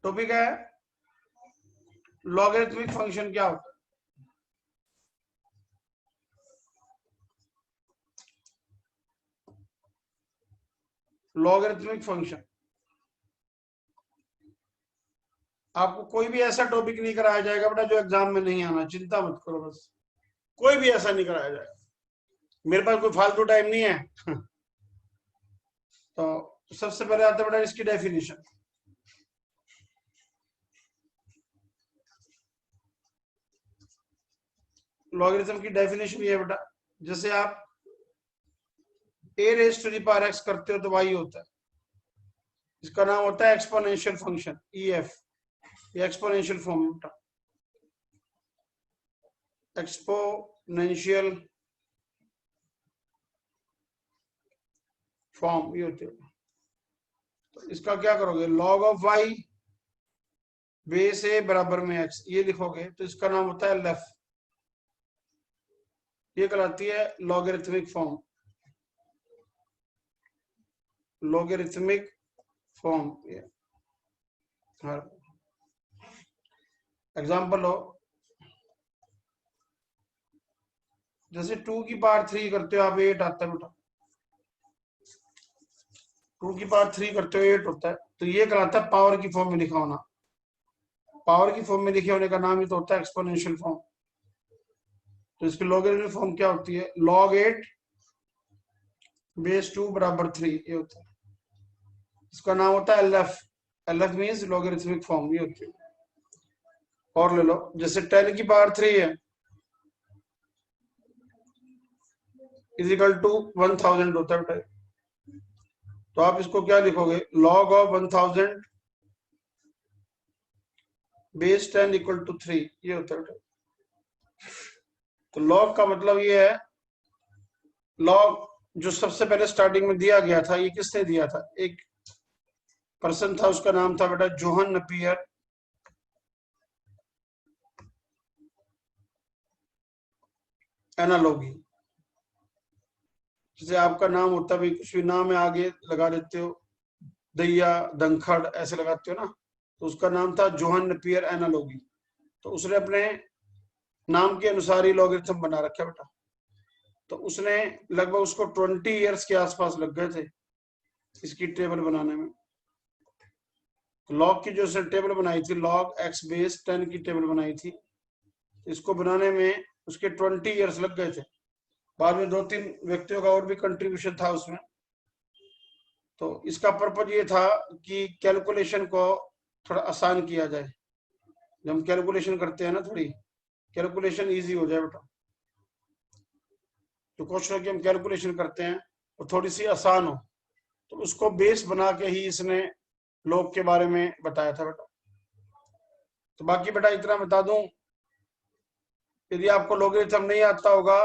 Topic है logarithmic function क्या होता है। लॉगरिथमिक फंक्शन आपको कोई भी ऐसा टॉपिक नहीं कराया जाएगा बेटा जो एग्जाम में नहीं आना, चिंता मत करो, बस कोई भी ऐसा नहीं कराया जाएगा। मेरे पास कोई फालतू टाइम नहीं है। तो सबसे पहले आता है बेटा इसकी डेफिनेशन। लॉगरिथम की डेफिनेशन ये है बेटा, जैसे आप a raise to the power x करते हो तो y होता है, इसका नाम होता है एक्सपोनेंशियल फंक्शन EF। ये एक्सपोनेंशियल फॉर्म बेटा, एक्सपोनेंशियल फॉर्म ये होते हैं। तो इसका क्या करोगे, log of y base a बराबर में x ये लिखोगे तो इसका नाम होता है LF। ये कहलाती है logarithmic form. Logarithmic form example हो, जैसे 2 की पावर 3 करते हो आप 8 आता है बेटा। 2 की पावर 3 करते हो 8 होता है, तो ये कहलाता है पावर की फॉर्म में लिखा होना। पावर की फॉर्म में लिखे होने का नाम ही तो होता है एक्सपोनेंशियल फॉर्म। तो इसकी लॉगरिथमिक फॉर्म क्या होती है, log 8 बेस 2 बराबर 3 ये होता है। इसका नाम होता है LF। LF means logarithmic form ये होती है। और ले लो, जैसे 10 की पावर 3 है इज इक्वल टू 1000 होता है, तो आप इसको क्या लिखोगे, log of 1000 base 10 equal to 3 ये होता है। तो log का मतलब ये है, log जो सबसे पहले स्टार्टिंग में दिया गया था, ये किसने दिया था, एक पर्सन था, उसका नाम था बेटा जोहन नपियर एनालॉगी। जैसे आपका नाम होता है, कुछ भी नाम है आगे लगा देते हो, दैया दंखड़ ऐसे लगाते हो ना, तो उसका नाम था जोहन नपियर एनालॉगी। तो उसने अपने नाम के अनुसार ही लॉगरिथम बना रखा बेटा। तो उसने लगभग उसको 20 इयर्स के आसपास लग गए थे इसकी टेबल बनाने में। लॉग की जो उसने टेबल बनाई थी, log x बेस 10 की टेबल बनाई थी, इसको बनाने में उसके 20 इयर्स लग गए थे। बाद में 2-3 व्यक्तियों का और भी कंट्रीब्यूशन था उसमें। तो इसका पर्पज ये था कि कैलकुलेशन को थोड़ा आसान किया जाए। जब हम कैलकुलेशन करते हैं ना, थोड़ी कैलकुलेशन इजी हो जाए बेटा। जो क्वेश्चन की हम कैलकुलेशन करते हैं वो थोड़ी सी आसान हो, तो उसको बेस बना के ही इसने लॉग के बारे में बताया था बेटा। तो बाकी बेटा इतना बता दूं, यदि आपको लॉगरिथम नहीं आता होगा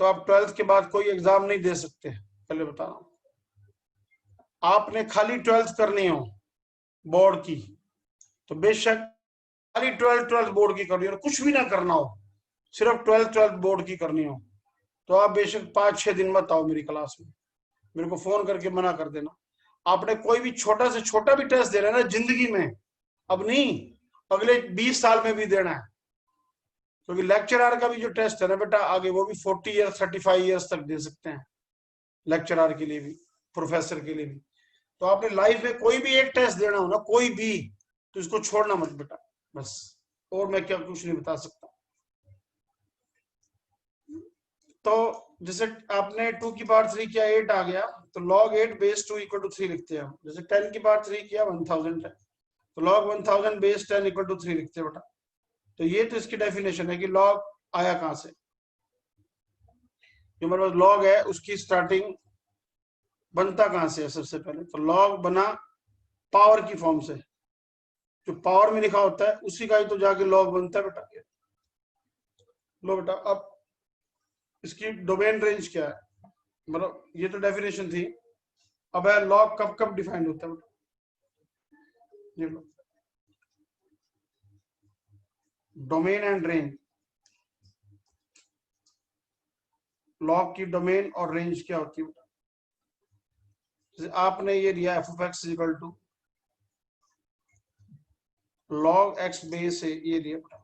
तो आप 12th के बाद कोई एग्जाम नहीं दे सकते। पहले बता रहा हूं, आपने खाली 12th करनी हो बोर्ड की, तो बेशक खाली 12th बोर्ड की करनी हो, कुछ भी ना करना हो, सिर्फ 12th बोर्ड की करनी हो, तो आप बेशक 5-6 दिन मत आओ मेरी क्लास में, मेरे को फोन करके मना कर देना। आपने कोई भी छोटा से छोटा भी टेस्ट देना है ना जिंदगी में, अब नहीं अगले 20 साल में भी देना है, क्योंकि लेक्चरर का भी जो टेस्ट है ना बेटा आगे, वो भी 40 ईयर्स 35 ईयर्स तक दे सकते हैं लेक्चरर के लिए भी, प्रोफेसर के लिए भी। तो आपने लाइफ में कोई भी एक टेस्ट देना हो ना, कोई भी, तो इसको छोड़ना मत बेटा, बस। और मैं क्या कुछ नहीं बता सकता। तो जैसे आपने 2 की पावर 3 किया 8 आ गया, तो log 8 बेस 2 इक्वल टू 3 लिखते हैं हम। जैसे 10 की पावर 3 किया 1000 है, तो log 1000 बेस 10 इक्वल टू 3 लिखते हैं बेटा। तो ये तो इसकी डेफिनेशन है कि log आया कहां से। जो हमारे पास log है उसकी स्टार्टिंग बनता कहां से है, सबसे पहले तो log बना पावर की फॉर्म से, जो पावर में लिखा होता है उसी का ही तो जाके log बनता है बेटा। लो बेटा, अब इसकी डोमेन रेंज क्या है, मतलब ये तो डेफिनेशन थी, अब है log कब कब डिफाइंड होता है बेटा। ये लो, डोमेन एंड रेंज, लॉग की डोमेन और रेंज क्या होती है बेटा। आपने ये लिया F of X equal to log X base से ये लिया बेटा,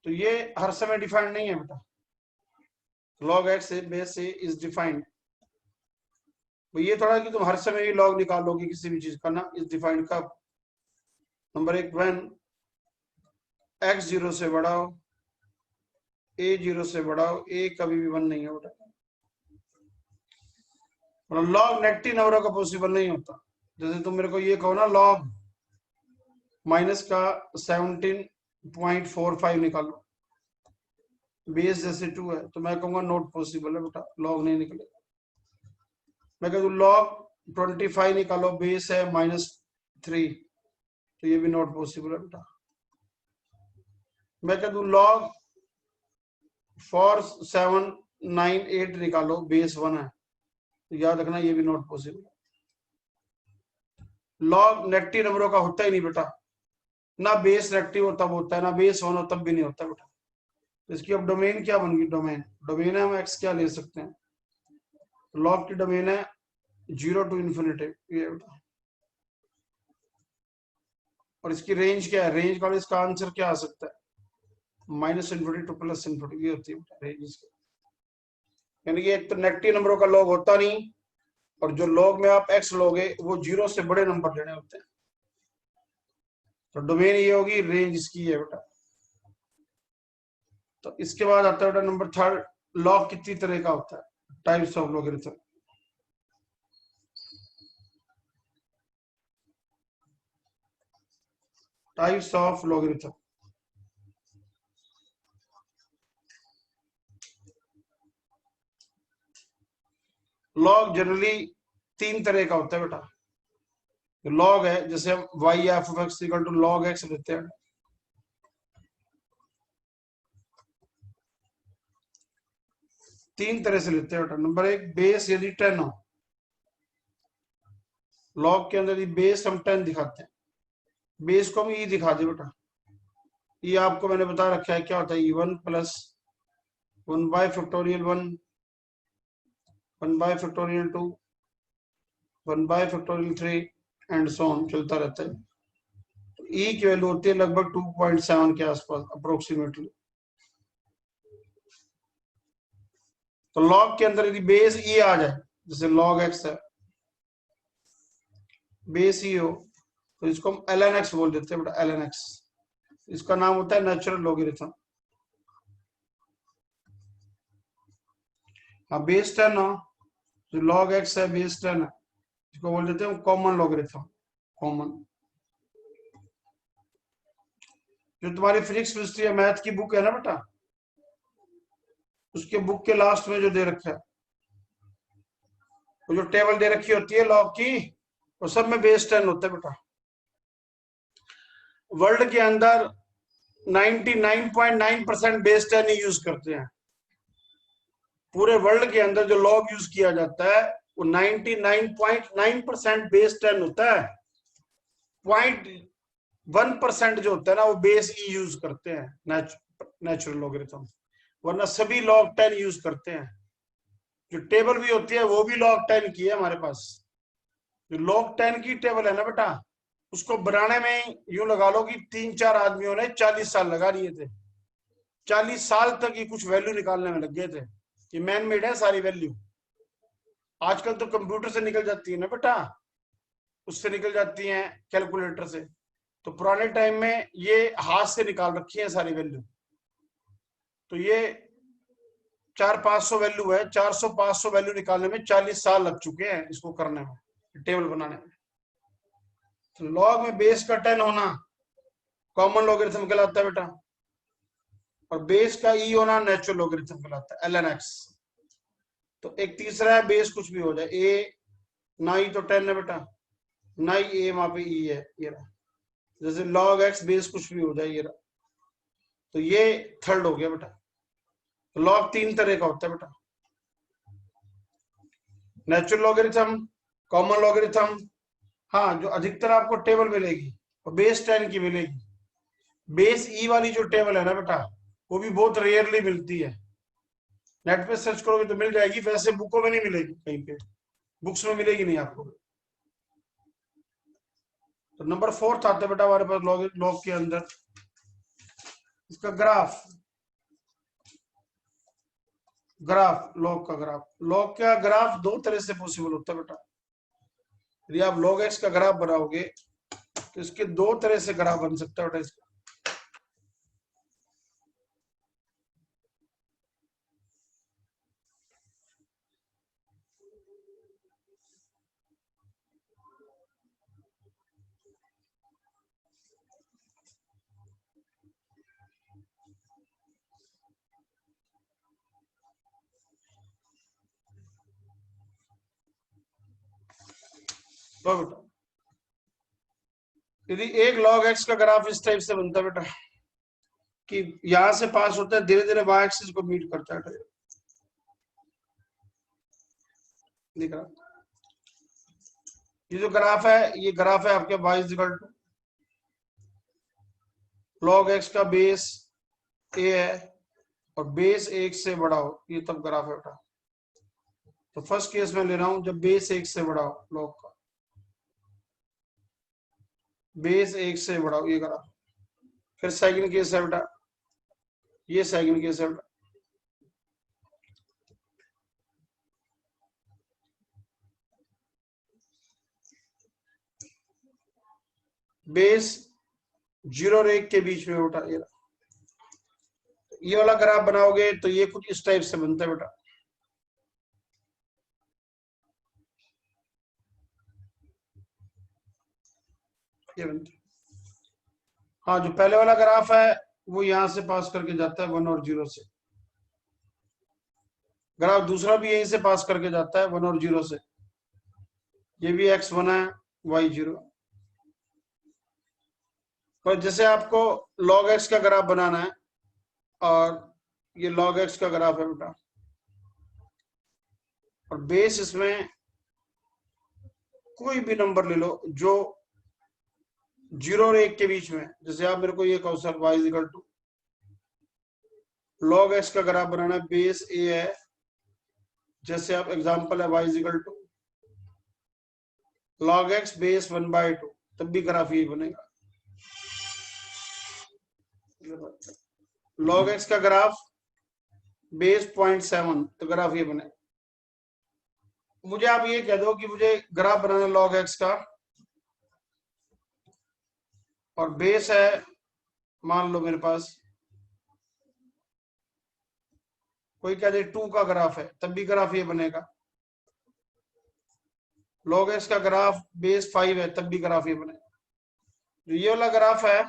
तो ये हर समय डिफाइंड नहीं है बेटा। लॉग एक्स बेस से इज डिफाइंड, ये थोड़ा कि तुम हर समय ही लॉग निकालोगे किसी भी चीज का ना, इज डिफाइंड कब, नंबर एक व्हेन एक्स 0 से बड़ा हो, ए 0 से बड़ा हो, ए कभी भी 1 नहीं है बेटा। लॉग नेगेटिव नंबरों का पॉसिबल नहीं होता। जैसे तुम मेरे को ये कहो ना लॉग माइनस का 17.45 निकालो, बेस जैसे 2 है, तो मैं कहूंगा नॉट पॉसिबल है बेटा, लॉग नहीं निकलेगा। मैं कहूँ लॉग 25 निकालो, बेस है -3, तो ये भी नॉट पॉसिबल है बेटा। मैं कह दूं लॉग 4798 निकालो, बेस 1 है, तो याद रखना ये भी नॉट पॉसिबल। लॉग नेगेटिव नंबरों का होता ही नहीं बेटा, ना बेस नेगेटिव हो तब होता है, ना बेस 1 हो तब भी नहीं होता बेटा। तो इसकी अब डोमेन क्या बन गई, डोमेन है हम एक्स क्या ले सकते हैं, लॉग की डोमेन है 0 to इन्फिनिटी, ये बेटा। और इसकी रेंज क्या है, रेंज का इसका आंसर क्या आ सकता है, -∞ to +∞, ये होती है रेंज इसकी। यानी कि एक तो नेगेटिव नंबरों का लॉग होता नहीं, और जो लॉग में आप एक्स लोगे वो 0 से बड़े नंबर लेने होते हैं। तो डोमेन ये होगी, रेंज इसकी है बेटा। तो इसके बाद आता है बेटा नंबर 3, लॉग कितनी तरह का होता है, types of logarithm. Types of logarithm, log generally 3 तरह का होता है बेटा। लॉग है जैसे हम Y F of X equal to log X लेते हैं, तीन तरह से लेते हैं बेटा। नंबर एक, बेस यदि 10 हो, लॉग के अंदर यदि बेस हम 10 दिखाते हैं, बेस को हम ई दिखा दे बेटा। ये आपको मैंने बता रखा है क्या होता है, 1 plus 1 bye factorial 1, 1 bye factorial 2, 1 bye factorial 3 and so on, चलता रहता है। तो ई की वैल्यू होती है लगभग 2.7 के आसपास अप्रोक्सीमेटली। तो लॉग के अंदर यदि बेस ई आ जाए, जैसे लॉग एक्स है, बेस ई हो, तो इसको हम ln x बोल देते हैं बेटा, ln x। इसका नाम होता है नेचुरल लॉगरिथम। हाँ, बेस 10 हो, जो लॉग एक्स है बेस 10 है, इसको बोल देते हैं कॉमन लॉगरिथम, कॉमन। जो तुम्हारी फिजिक्स केमिस्ट्री या मैथ की बुक है ना बेटा, उसके बुक के लास्ट में जो दे रखा है, वो जो टेबल दे रखी होती है लॉग की, वो सब में बेस 10 होता है बेटा। वर्ल्ड के अंदर 99.9% बेस 10 ही यूज करते हैं। पूरे वर्ल्ड के अंदर जो लॉग यूज किया जाता है वो 99.9% बेस 10 होता है। 0.1% जो होता है ना, वो बेस ई यूज करते हैं, नेचुरल लॉगरिथम, वरना सभी लॉग 10 यूज करते हैं। जो टेबल भी होती है वो भी log 10 की है हमारे पास। जो log 10 की टेबल है ना बेटा, उसको बनाने में यूं लगा लो कि 3-4 आदमियों ने 40 साल लगा दिए थे। 40 साल तक ये कुछ वैल्यू निकालने में लग गए थे। ये मैन मेड है सारी वैल्यू। आजकल तो कंप्यूटर से निकल जाती है ना बेटा, उससे निकल जाती हैं, कैलकुलेटर से। तो पुराने टाइम में ये हाथ से निकाल रखी है सारी वैल्यू। तो ये 400-500 वैल्यू है, 400-500 वैल्यू निकालने में 40 साल लग चुके हैं इसको करने में, टेबल बनाने में। तो लॉग में बेस का 10 होना कॉमन लॉगरिथम कहलाता है बेटा, और बेस का ई होना नेचुरल लॉगरिथम कहलाता है, ln x। तो एक तीसरा है, बेस कुछ भी हो जाए, ए ना ही तो 10 है बेटा, ना ही ए वहां पे ई है, ये रहा। जैसे log x बेस कुछ भी हो जाए, ये रहा। तो ये थर्ड हो गया बेटा। तो लॉग 3 तरह का होता है बेटा, नेचुरल लॉगरिथम, कॉमन लॉगरिथम। हाँ, जो अधिकतर आपको टेबल मिलेगी वो बेस 10 की मिलेगी। बेस ई वाली जो टेबल है ना बेटा, वो भी बहुत रेयरली मिलती है। नेट पे सर्च करोगे तो मिल जाएगी, वैसे बुकों में नहीं मिलेगी कहीं पे। बुक्स में मिलेगी नहीं आपको। तो नंबर 4 आते बेटा हमारे पास लॉग के अंदर इसका ग्राफ, लॉग का ग्राफ दो तरह से पॉसिबल होता है बेटा। यदि आप log x का ग्राफ बनाओगे तो इसके दो तरह से ग्राफ बन सकता है बेटा इसका। तो बेटा यदि एक log x का ग्राफ इस टाइप से बनता है बेटा कि यहां से पास होता है, धीरे धीरे y एक्सिस को मीट करता है, दिख रहा? ये जो ग्राफ है, ये ग्राफ है आपके y equal to log x का बेस a है और बेस 1 से बड़ा हो, ये तब ग्राफ है बेटा। तो फर्स्ट केस में ले रहा हूं जब बेस 1 से बड़ा हो, log का बेस 1 से बड़ा हो, ये ग्राफ। फिर सेकंड केस है बेटा, ये सेकंड केस है बेटा, बेस 0 और 1 के बीच में बेटा। ये वाला ग्राफ बनाओगे तो ये कुछ इस टाइप से बनता है बेटा। ये बनता है। हाँ, जो पहले वाला ग्राफ है वो यहां से पास करके जाता है 1 और 0 से। ग्राफ दूसरा भी यहीं से पास करके जाता है 1 और 0 से। ये भी x1 है, y0। पर जैसे आपको log x का ग्राफ बनाना है और ये log x का ग्राफ है बेटा, और बेस इसमें कोई भी नंबर ले लो जो 0 और 1 के बीच में। जैसे आप मेरे को ये कहो sir y equal to log x का ग्राफ बनाना है, बेस a है, जैसे आप एग्जांपल है y equal to log x base 1/2, तब भी ग्राफ ये बनेगा। log x का ग्राफ बेस 0.7, तो ग्राफ ये बनेगा। मुझे आप ये कह दो कि मुझे ग्राफ बनाना है log x का और बेस है मान लो मेरे पास, कोई कह दे 2 का ग्राफ है, तब भी ग्राफ ये बनेगा। log x का ग्राफ बेस 5 है, तब भी ग्राफ ये बनेगा। जो ये वाला ग्राफ है,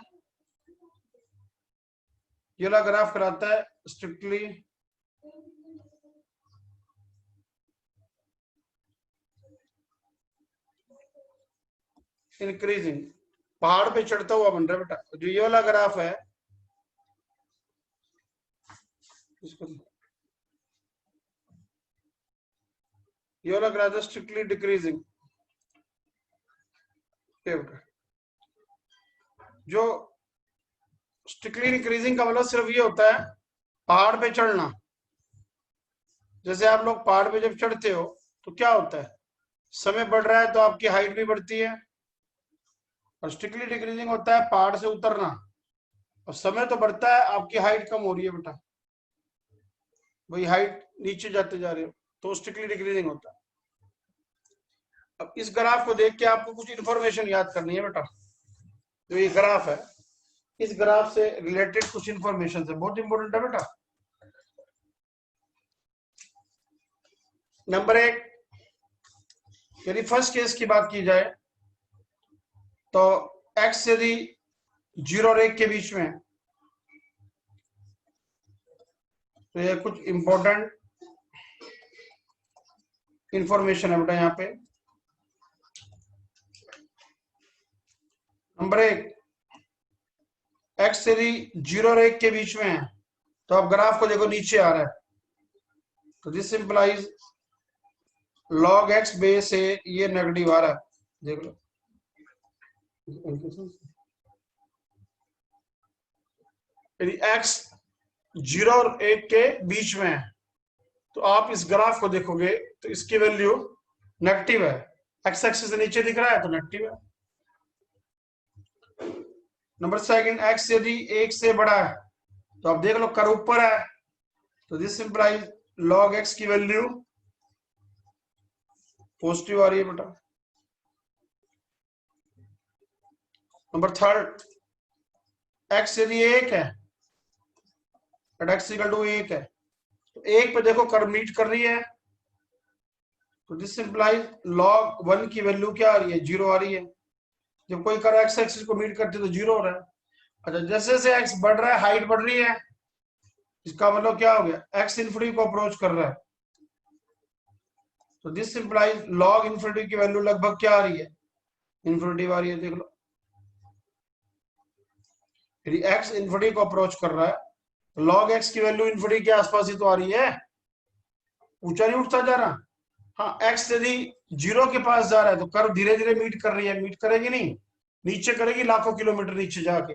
ये वाला ग्राफ कराता है स्ट्रिक्टली इंक्रीजिंग, पहाड़ पे चढ़ता हुआ बन रहा है बेटा। जो ये वाला ग्राफ है, ये वाला ग्राफ है स्ट्रिक्टली डिक्रीजिंग। जो स्ट्रिक्टली डिक्रीजिंग का मतलब सिर्फ ये होता है पहाड़ पे चढ़ना। जैसे आप लोग पहाड़ पे जब चढ़ते हो तो क्या होता है, समय बढ़ रहा है तो आपकी हाइट भी बढ़ती है, और स्ट्रिक्टली डिक्रीजिंग होता है पहाड़ से उतरना, और समय तो बढ़ता है, आपकी हाइट कम हो रही है बेटा, वही हाइट नीचे जाते जा रहे हो, तो स्ट्रिक्टली डिक्रीजिंग होता है। अब इस ग्राफ को देख के आपको कुछ इंफॉर्मेशन याद करनी है बेटा। जो ये ग्राफ है, इस ग्राफ से रिलेटेड कुछ इंफॉर्मेशन है, बहुत इंपॉर्टेंट है बेटा। नंबर 1, यदि फर्स्ट केस की बात की जाए तो x यदि 0 और 1 के बीच में, तो ये कुछ इंपॉर्टेंट इंफॉर्मेशन है बेटा यहाँ पे। नंबर 1, x यदि 0 और 1 के बीच में है तो आप ग्राफ को देखो नीचे आ रहा है, तो this implies log x base है, ये नेगेटिव आ रहा है, देख लो। यदि x 0 और 1 के बीच में है तो आप इस ग्राफ को देखोगे तो इसकी वैल्यू नेगेटिव है, एक्स एक्सिस से नीचे दिख रहा है तो नेगेटिव है। नंबर सेकंड, एक्स यदि 1 से बड़ा है तो आप देख लो कर ऊपर है, तो दिस इंप्लाइज log x की वैल्यू पॉजिटिव आ रही है बेटा। नंबर थर्ड, x यदि 1 है बट x इक्वल टू 1 है तो 1 पे देखो कर मीट कर रही है, तो दिस इंप्लाइज log 1 की वैल्यू क्या आ रही है, 0 आ रही है। जब कोई कर x एक्सिस को मीट करती है तो 0 हो रहा है। अच्छा, जैसे जैसे x बढ़ रहा है हाइट बढ़ रही है, इसका मतलब क्या हो गया, x इन्फिनिटी को अप्रोच कर रहा है, तो दिस इंप्लाइज log इन्फिनिटी की वैल्यू लगभग क्या आ रही है, इन्फिनिटी आ रही है। देख लो, यदि x इन्फिनिटी को अप्रोच कर रहा है तो log x की वैल्यू इन्फिनिटी के आसपास ही तो आ रही है, ऊंचा नहीं उठता जा रहा। हाँ, x यदि 0 के पास जा रहा है तो कर्व धीरे धीरे मीट कर रही है, मीट करेगी नहीं, नीचे करेगी लाखों किलोमीटर नीचे जाके,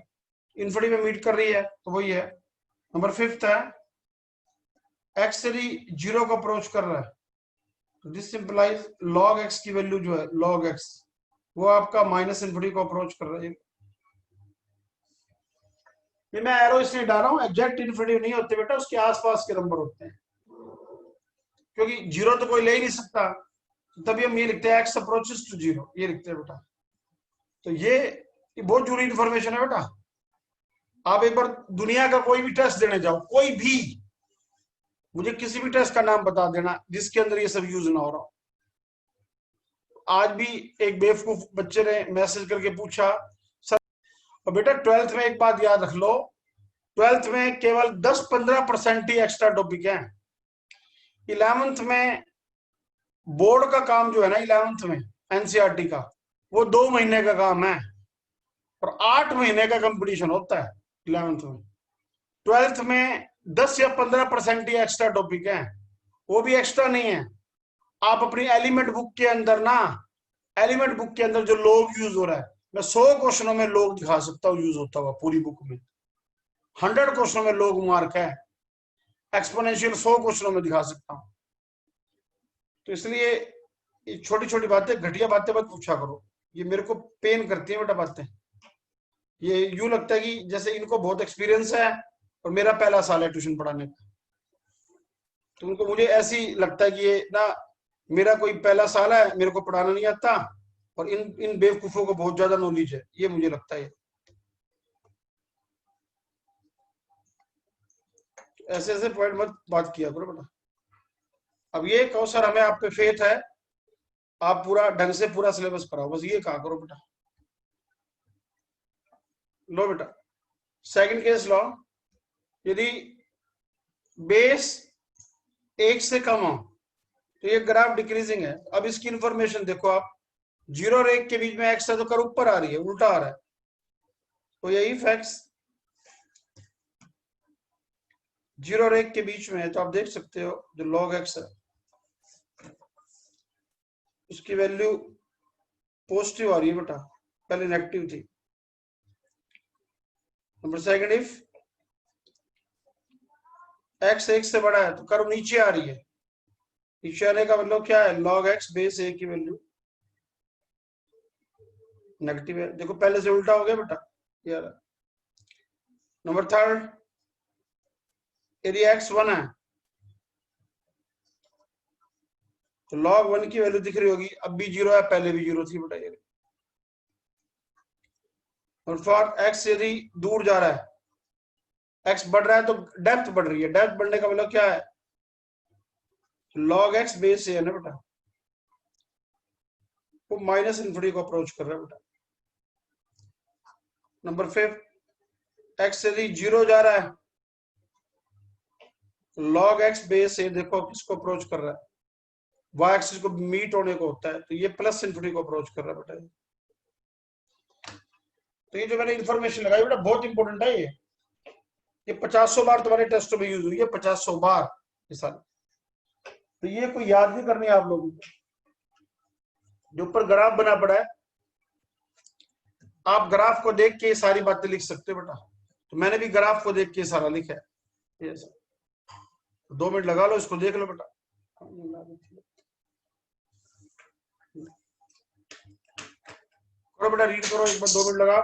इन्फिनिटी में मीट कर रही है, तो वही है। नंबर फिफ्थ है, x यदि 0 को अप्रोच कर रहा है तो दिस इंप्लाइज log x की वैल्यू जो है log x वो आपका माइनस इन्फिनिटी को अप्रोच कर रहा है। ये मैं एरो इसलिए डाल रहा हूं, एग्जैक्ट इन्फिनिटी नहीं होते बेटा, उसके आसपास के नंबर होते हैं, क्योंकि 0 तो कोई ले ही नहीं सकता, तभी हम ये लिखते हैं x अप्रोचेस टू 0, ये लिखते हैं बेटा। तो ये बहुत जरूरी इंफॉर्मेशन है बेटा। आप एक बार दुनिया का कोई भी टेस्ट देने जाओ, कोई भी, मुझे किसी भी टेस्ट का नाम बता देना जिसके अंदर ये सब यूज ना हो रहा हो। आज भी एक बेवकूफ बच्चे ने मैसेज करके पूछा सर, और बेटा 12th में एक बात याद रख लो, 12th में केवल 10-15% ही एक्स्ट्रा टॉपिक है। 11th में बोर्ड का काम जो है ना, 11th में एनसीईआरटी का वो 2 महीने का काम है और 8 महीने का कंपटीशन होता है 11th में। 12th में 10 या 15% ही एक्स्ट्रा टॉपिक है, वो भी एक्स्ट्रा नहीं है। आप अपनी एलिमेंट बुक के अंदर ना, एलिमेंट बुक के अंदर जो लॉग यूज हो रहा है, मैं 100 क्वेश्चनों में लॉग दिखा सकता हूँ यूज होता हुआ पूरी बुक में। 100 क्वेश्चनों में लॉग मार्क है, एक्सपोनेंशियल 100 क्वेश्चनों में दिखा सकता हूँ। तो इसलिए छोटी छोटी बातें, घटिया बातें मत पूछा करो, ये मेरे को पेन करती है बेटा बातें। ये यूं लगता है कि जैसे इनको बहुत एक्सपीरियंस है और मेरा पहला साल है ट्यूशन पढ़ाने का, तो उनको मुझे ऐसी लगता है कि ये ना मेरा कोई पहला साल है, मेरे को पढ़ाना नहीं आता और इन बेवकूफों को बहुत ज्यादा नॉलेज है, ये मुझे लगता है। ऐसे ऐसे पॉइंट मत बात किया करो बेटा। अब ये कहो सर हमें आप पे फेथ है, आप पूरा ढंग से पूरा सिलेबस पढ़ाओ, बस ये कहा करो बेटा। लो बेटा, सेकंड केस लो, यदि बेस 1 से कम हो तो ये ग्राफ डिक्रीजिंग है। अब इसकी इंफॉर्मेशन देखो आप, 0 और 1 के बीच में एक्स है तो कर ऊपर आ रही है, उल्टा आ रहा है, तो यही फैक्ट्स 0 और 1 के बीच में है, तो आप देख सकते हो जो log x है उसकी वैल्यू पॉजिटिव आ रही है बेटा, पहले नेगेटिव थी। नंबर सेकंड, इफ x 1 से बड़ा है तो कर्व नीचे आ रही है, नीचे आने का मतलब क्या है, log x बेस a की वैल्यू नेगेटिव है। देखो पहले से उल्टा हो गया बेटा यार। नंबर थर्ड, यदि x 1 है तो log 1 की वैल्यू दिख रही होगी, अब भी 0 है, पहले भी 0 थी बेटा ये। और फॉर x यदि दूर जा रहा है, x बढ़ रहा है तो डेप्थ बढ़ रही है, डेप्थ बढ़ने का मतलब क्या है, log x बेस है ना बेटा, वो माइनस इन्फिनिटी को अप्रोच कर रहा है बेटा। नंबर 5, x यदि 0 जा रहा है तो log x बेस है, देखो किसको अप्रोच कर रहा है, y एक्सिस को मीट होने को होता है, तो ये प्लस इन्फिनिटी को अप्रोच कर रहा है बेटा। तो ये जो मैंने इंफॉर्मेशन लगाई बेटा बहुत इंपॉर्टेंट है, ये 50 बार तुम्हारे टेस्टों में यूज हुई है, 50 बार ये साल। तो ये कोई याद नहीं करनी आप लोगों को, जो ऊपर ग्राफ बना पड़ा है, आप ग्राफ को देख के सारी बातें लिख सकते हो बेटा। तो मैंने भी ग्राफ को देख के सारा लिखा है, 2 मिनट लगा लो, इसको देख लो बेटा। करो बेटा, रीड करो एक बार, 2 मिनट लगा।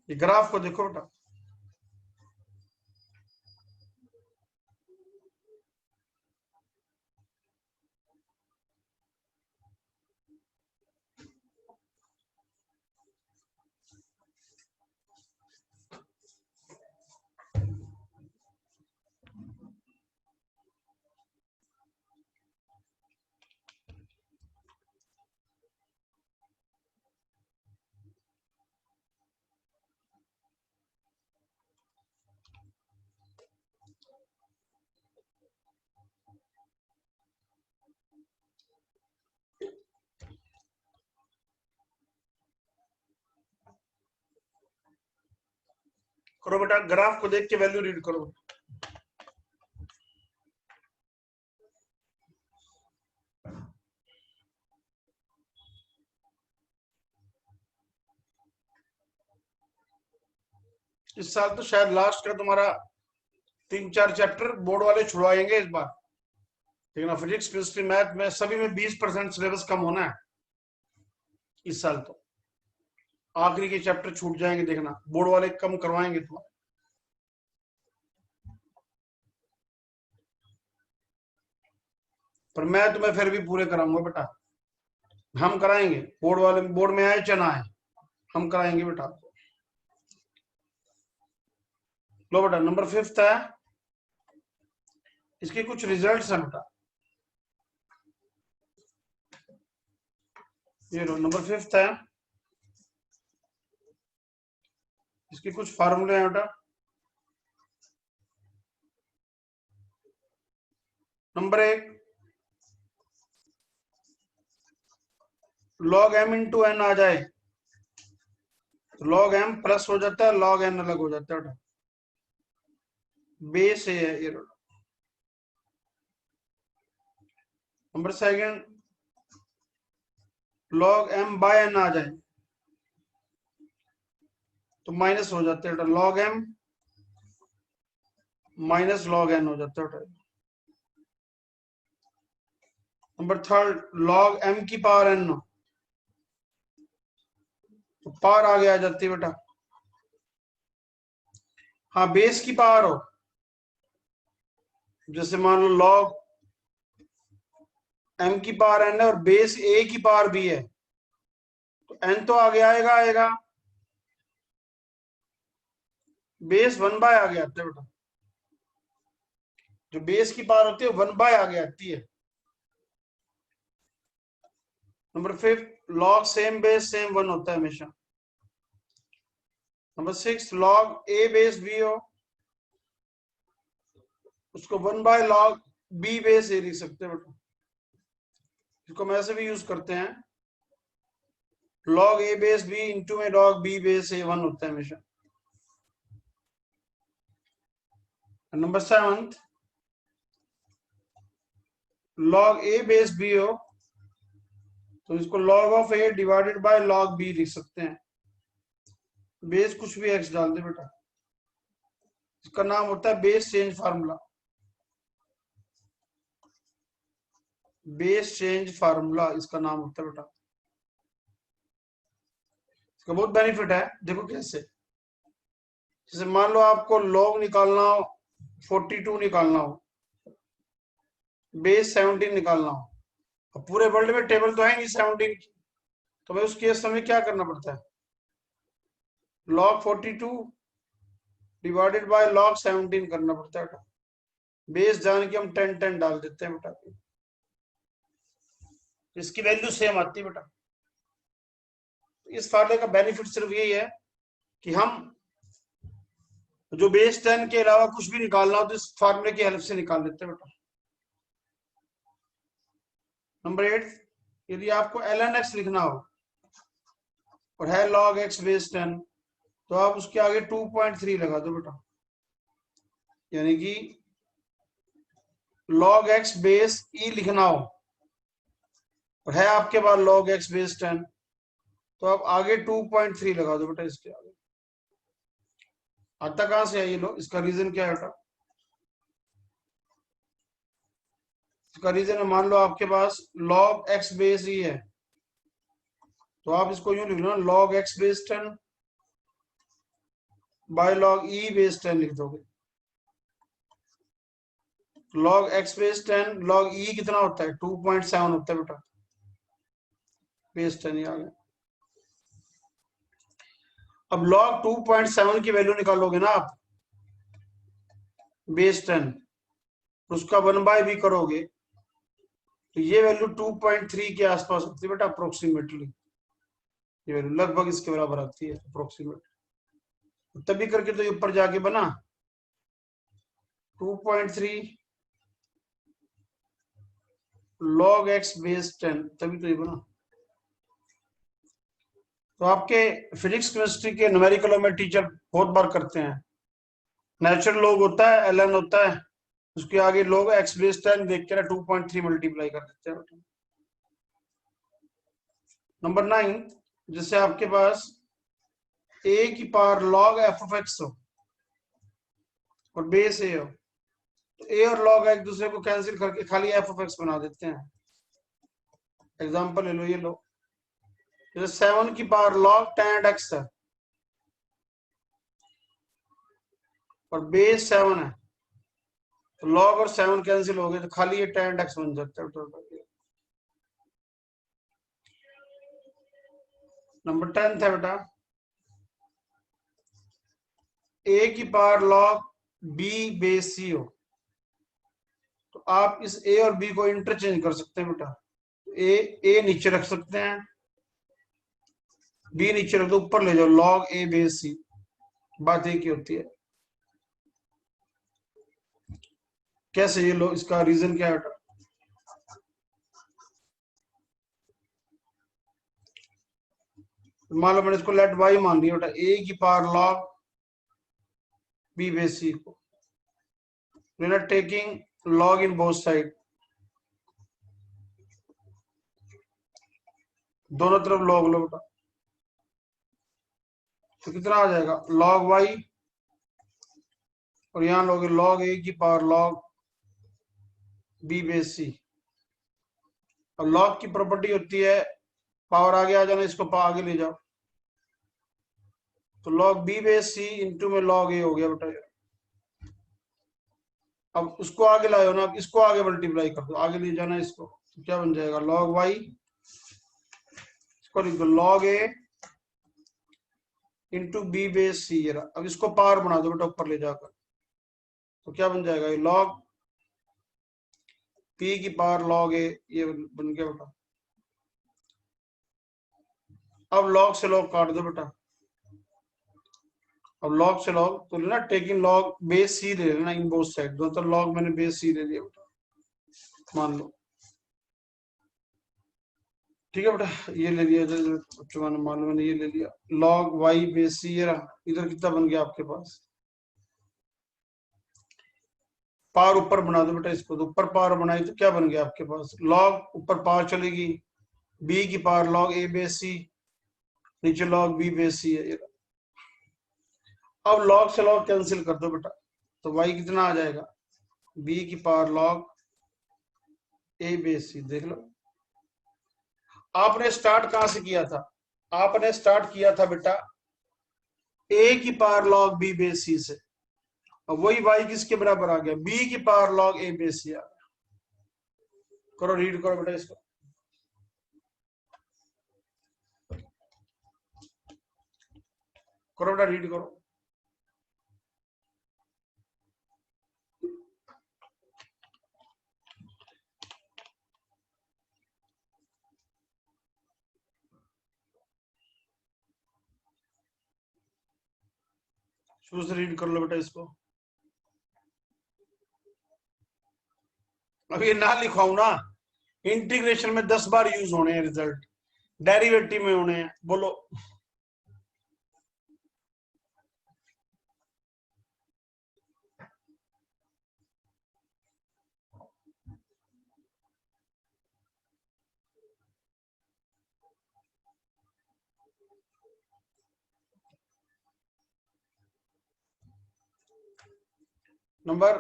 ये ग्राफ को देखो बेटा, करो बेटा, ग्राफ को देख के वैल्यू रीड करो। इस साल तो शायद लास्ट का तुम्हारा 3-4 चैप्टर बोर्ड वाले छुड़वाएंगे इस बार, लेकिन फिजिक्स, केमिस्ट्री, मैथ में सभी में 20% सिलेबस कम होना है इस साल। तो आखिरी के चैप्टर छूट जाएंगे, देखना बोर्ड वाले कम करवाएंगे तुम्हारे। पर मैं तुम्हें फिर भी पूरे कराऊंगा बेटा, हम कराएंगे। बोर्ड वाले, बोर्ड में आए चना आए, हम कराएंगे बेटा। लो बेटा, नंबर 5 है, इसके कुछ रिजल्ट्स हैं बेटा। ये लो नंबर 5 है, इसके कुछ फार्मूले हैं बेटा। Number 1, log m into N आ जाए तो log m प्लस हो जाता है, log n अलग हो जाता है बेटा, बेस है ये। Number 2, log m by n आ जाए तो माइनस हो जाता है बेटा, log m minus log n हो जाता है बेटा। नंबर 3, log m की पावर n हो तो पावर आगे आ जाती है बेटा। हाँ, बेस की पावर हो, जैसे मान लो log m की पावर n है और बेस a की पावर b है, तो n तो आगे आएगा, बेस 1/, आगे आता है बेटा। जो बेस की पावर होती है 1/, आगे आती है। Number 5, log same base same 1 होता है हमेशा। Number 6, log a base b हो उसको 1/log b बेस a लिख सकते हैं बेटा। इसको हम ऐसे भी यूज करते हैं, log a base b into में log b बेस a 1 होता है हमेशा। Number 7, log a base b हो तो इसको log of a divided by log b लिख सकते हैं। बेस कुछ भी x डाल दे बेटा, इसका नाम होता है base change formula. Base change formula इसका नाम होता है बेटा। इसका बहुत बेनिफिट है, देखो कैसे। जैसे मान लो आपको log निकालना हो, 42 निकालना हो, बेस 17 निकालना हो, अब पूरे वर्ल्ड में टेबल तो है नहीं 17 की, तो भाई उस केस में क्या करना पड़ता है, log 42 डिवाइडेड बाय log 17 करना पड़ता है। बेस जान के हम 10 डाल देते हैं बेटा, इसकी वैल्यू सेम आती है बेटा। इस फार्मूले का बेनिफिट सिर्फ यही है कि हम जो बेस 10 के अलावा कुछ भी निकालना हो तो इस फार्मूले की हेल्प से निकाल लेते हैं बेटा। नंबर 8, यदि आपको ln x लिखना हो और है log x बेस 10 तो आप उसके आगे 2.3 लगा दो बेटा, यानी कि log x बेस e लिखना हो और है आपके पास log x बेस 10 तो आप आगे 2.3 लगा दो बेटा। इसके आगे आता कहां से है ये लो, इसका रीजन क्या है बेटा, इसका रीजन है, मान लो आपके पास log x बेस ई है, तो आप इसको यूं लिख लो ना, log x base 10 by log e base 10 लिख दोगे। log x base 10 log e कितना होता है, 2.7 होता है बेटा, बेस 10 आ गया। अब log 2.7 की वैल्यू निकालोगे ना आप बेस 10, उसका 1/b करोगे तो ये वैल्यू 2.3 के आसपास होती है बेटा, अप्रोक्सीमेटली ये वैल्यू लगभग इसके बराबर आती है अप्रोक्सीमेट। तभी करके तो ये ऊपर जाके बना 2.3 log x बेस 10, तभी तो ये बना। तो आपके फिजिक्स केमिस्ट्री के न्यूमेरिकलों में टीचर बहुत बार करते हैं, नेचुरल लॉग होता है ln होता है, उसके आगे log x बेस 10 देख के 2.3 मल्टीप्लाई कर देते हैं। नंबर 9, जिससे आपके पास a की power log f of x हो और बेस a हो, तो a और log एक दूसरे को कैंसिल करके खाली f of x बना देते हैं। एग्जांपल ले लो, ये लो, जैसे 7 की पावर log tan x है और बेस 7 है, तो log और 7 कैंसिल हो गए तो खाली ये tan x बन जाता है। नंबर 10 है बेटा, a की power log b base c हो, तो आप इस a और b को इंटरचेंज कर सकते हैं बेटा। a नीचे रख सकते हैं, b नीचे रख दो, ऊपर ले जाओ log a बेस c, बात एक ही होती है। कैसे, ये लो, इसका रीजन क्या है बेटा, मान लो मैंने इसको लेट y मान लिया बेटा, a की power log b base c को, taking log in both side, दोनों तरफ log लो बेटा, तो कितना आ जाएगा log y, और यहां लोगे log a की power log b base c। और log की प्रॉपर्टी होती है पावर आगे आ जाना, इसको आगे ले जाओ, तो log b base c into में log a हो गया बेटा। अब उसको आगे लाओ ना, अब इसको आगे मल्टीप्लाई कर दो, आगे ले जाना इसको, तो क्या बन जाएगा log y, इसको लिख दो log a into B base C. अब इसको पावर बना दो बेटा ऊपर ले जाकर, तो क्या बन जाएगा, ये log p की पावर log a, ये बन गया बेटा। अब log से log काट दो बेटा, अब log से log तो लेना, टेकिंग log बेस c ले लेना इन बोथ साइड, दो तो log मैंने बेस c ले लिया बेटा, मान लो, ठीक है बेटा, ये ले लिया बच्चों, मान लो मैंने ये ले लिया log y बेस c, ये रहा। इधर कितना बन गया आपके पास, पावर ऊपर बना दो बेटा इसको, तो ऊपर पावर बनाई तो क्या बन गया आपके पास, log ऊपर पावर चलेगी b की power log a base c, नीचे log b बेस c है। अब log से log कैंसिल कर दो बेटा, तो y कितना आ जाएगा, b की power log a base c। देख लो, आपने स्टार्ट कहां से किया था, आपने स्टार्ट किया था बेटा a की power log b base c से, और वही y किसके बराबर आ गया, b की power log a base c आ गया। करो, रीड करो बेटा इसको, करो बेटा, रीड करो। शुरू से रीड कर लो बेटा इसको, अब ये ना लिखाऊ ना, इंटीग्रेशन में 10 बार यूज होने हैं रिजल्ट, डेरिवेटिव में होने हैं, बोलो। नंबर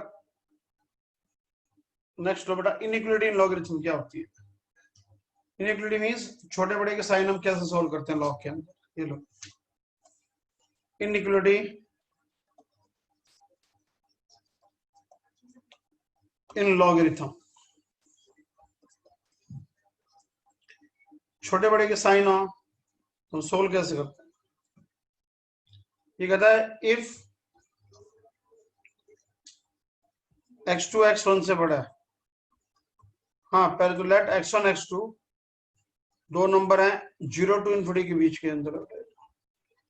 नेक्स्ट लो बेटा, इनइक्वालिटी इन लॉगरिथम क्या होती है? इनइक्वालिटी मींस छोटे बड़े के साइन हम कैसे सॉल्व करते हैं लॉग के अंदर। ये लो, इनइक्वालिटी इन लॉगरिथम, छोटे बड़े के साइन हो तो सोल्व कैसे करते हैं? ये कहता है इफ x2 x1 से बड़ा है, हाँ पहले तो लेट x1 x2 दो नंबर हैं 0 to ∞ के बीच के अंदर,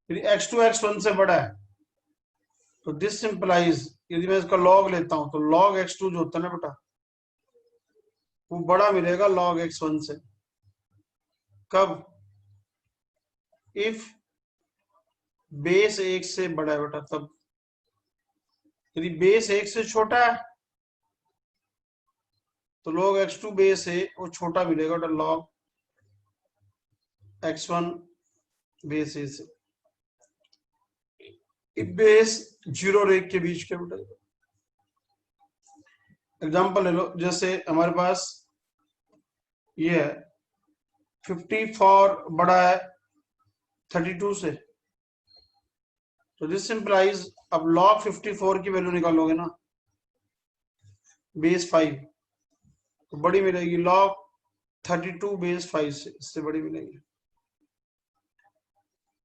यदि x2 x1 से बड़ा है तो दिस सिंपलाइज, यदि मैं इसका लॉग लेता हूं तो log x2 जो होता है ना बेटा, वो बड़ा मिलेगा log x1 से। कब? इफ बेस 1 से बड़ा है बेटा तब। यदि बेस 1 से छोटा है तो log x2 बेस है वो छोटा मिलेगा बेटा log x1 बेस ए से। बेस 0 और 1 के बीच के बेटा, एग्जांपल ले लो, जैसे हमारे पास ये है 54 बड़ा है 32 से, तो दिस सिंपलाइज अब log 54 की वैल्यू निकालोगे ना बेस 5 तो बड़ी मिलेगी log 32 बेस 5 से, इससे बड़ी मिलेगी।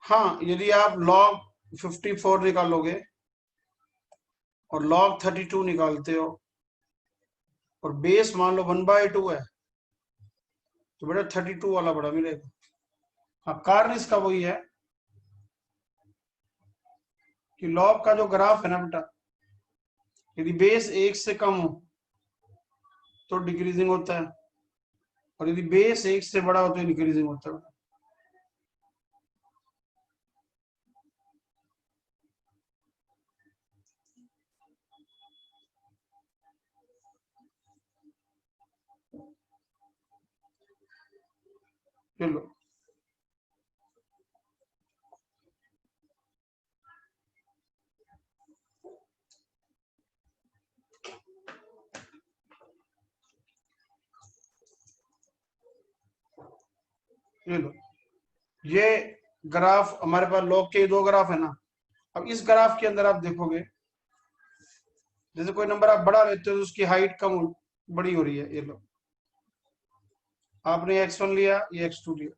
हाँ यदि आप log 54 निकालोगे और log 32 निकालते हो और बेस मान लो 1/2 है तो बेटा 32 वाला बड़ा मिलेगा। हाँ कारण इसका वही है कि log का जो ग्राफ है ना बेटा, यदि बेस 1 से कम हो तो डिक्रीजिंग होता है और यदि बेस 1 से बड़ा हो तो इंक्रीजिंग होता है। चलो ये लो, ये ग्राफ हमारे पास log के दो ग्राफ है ना। अब इस ग्राफ के अंदर आप देखोगे जैसे कोई नंबर आप बड़ा लेते हो तो उसकी हाइट कम बड़ी हो रही है। ये लो, आपने x1 लिया, ये x2 लिया,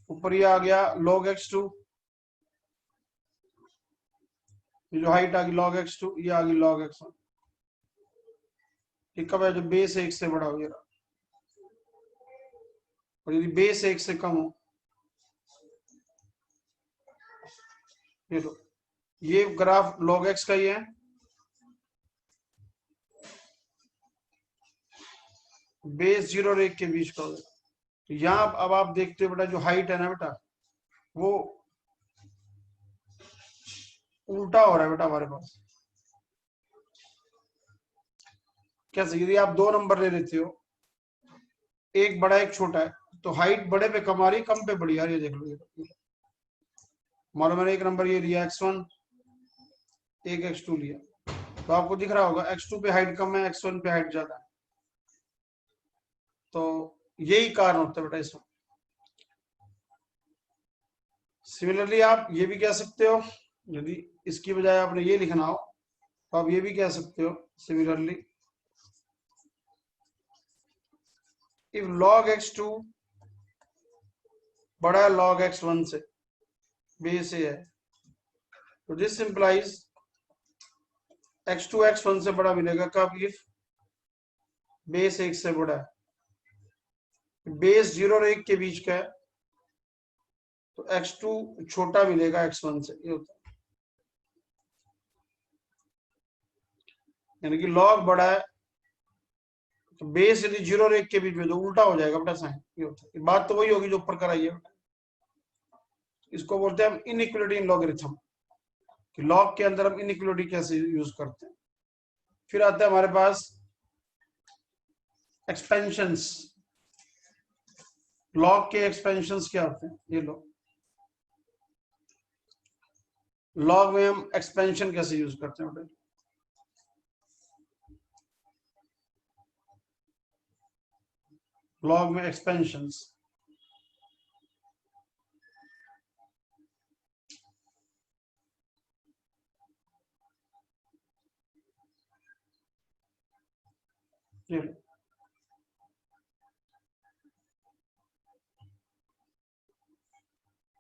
ऊपर ये आ गया log x2, ये जो हाइट आ गई log x2, ये आ गई log x1। ये कब है? जो बेस 1 से बड़ा हो गया, और यदि बेस 1 से कम हो, ये लो, ये ग्राफ log x का ही है, बेस 0 और 1 के बीच का होगा। तो यहाँ अब आप देखते हो बेटा जो हाइट है ना बेटा वो उल्टा हो रहा है बेटा हमारे पास। कैसे? यदि आप दो नंबर ले लेते हो, एक बड़ा एक छोटा है, तो हाइट बड़े पे कम आ रही, कम पे बड़ी आ रही है। देख लो, मान लो मैंने एक नंबर ये लिया x1, एक x2 लिया, तो आपको दिख रहा होगा x2 पे हाइट कम है, x1 पे हाइट ज्यादा है। तो यही कारण होता है बेटा इसमें। सिमिलरली आप ये भी कह सकते हो, यदि इसकी बजाय आपने ये लिखना हो तो आप ये भी कह सकते हो सिमिलरली, इफ log x2 बड़ा है log x1 से, बेस ए है, तो दिस इंप्लाइज x2 x1 से बड़ा मिलेगा। कब? इफ बेस 1 से बड़ा है, बेस 0 और 1 के बीच का है तो x2 छोटा मिलेगा x1 से। ये होता है, यानी कि log बड़ा है तो बेस यदि 0 और 1 के बीच में तो उल्टा हो जाएगा बेटा साइन। ये होता है, बात तो वही होगी जो ऊपर कराई है बेटा। इसको बोलते हैं हम इनइक्वालिटी इन लॉगरिथम, कि लॉग के अंदर हम इनइक्वालिटी कैसे यूज करते हैं। फिर आता है हमारे पास एक्सपेंशंस। लॉग के एक्सपेंशंस क्या होते हैं? ये लो, लॉग में हम एक्सपेंशन कैसे यूज करते हैं बेटा। लॉग में एक्सपेंशंस,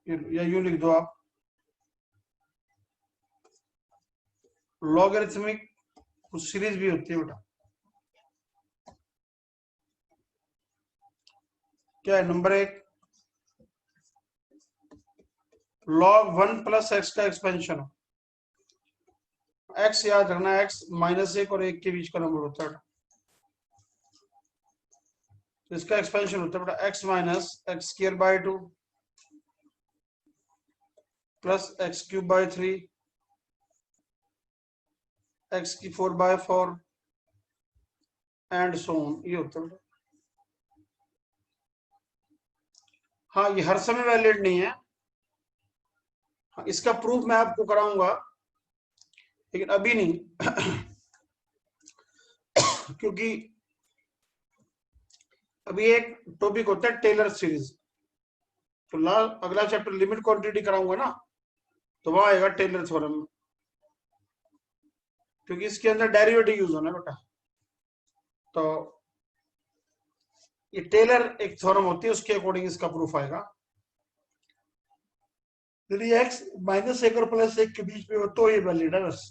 या यूं लिख दो आप, लॉगरिथमिक कुछ सीरीज भी होती है बेटा। क्या है नंबर 1, log 1 प्लस एक्स का एक्सपेंशन हो। एक्स याद रखना, एक्स -1 और 1 के बीच का नंबर होता है, तो इसका एक्सपेंशन होता है बेटा x minus x square by 2 plus x cube by 3 x की 4/4 एंड सो ऑन, ये होता है। हाँ, ये हर समय वैलिड नहीं है। हाँ, इसका प्रूफ मैं आपको कराऊंगा, लेकिन अभी नहीं क्योंकि अभी एक टॉपिक होता है टेलर सीरीज, तो अगला चैप्टर लिमिट क्वांटिटी कराऊंगा ना, तो वहां आएगा टेलर थ्योरम, क्योंकि इसके अंदर डेरिवेटिव यूज होना है बेटा। तो ये टेलर एक थ्योरम होती है, उसके अकॉर्डिंग इसका प्रूफ आएगा। यदि एक्स -1 और +1 के बीच में हो तो ये वैलिड है बस।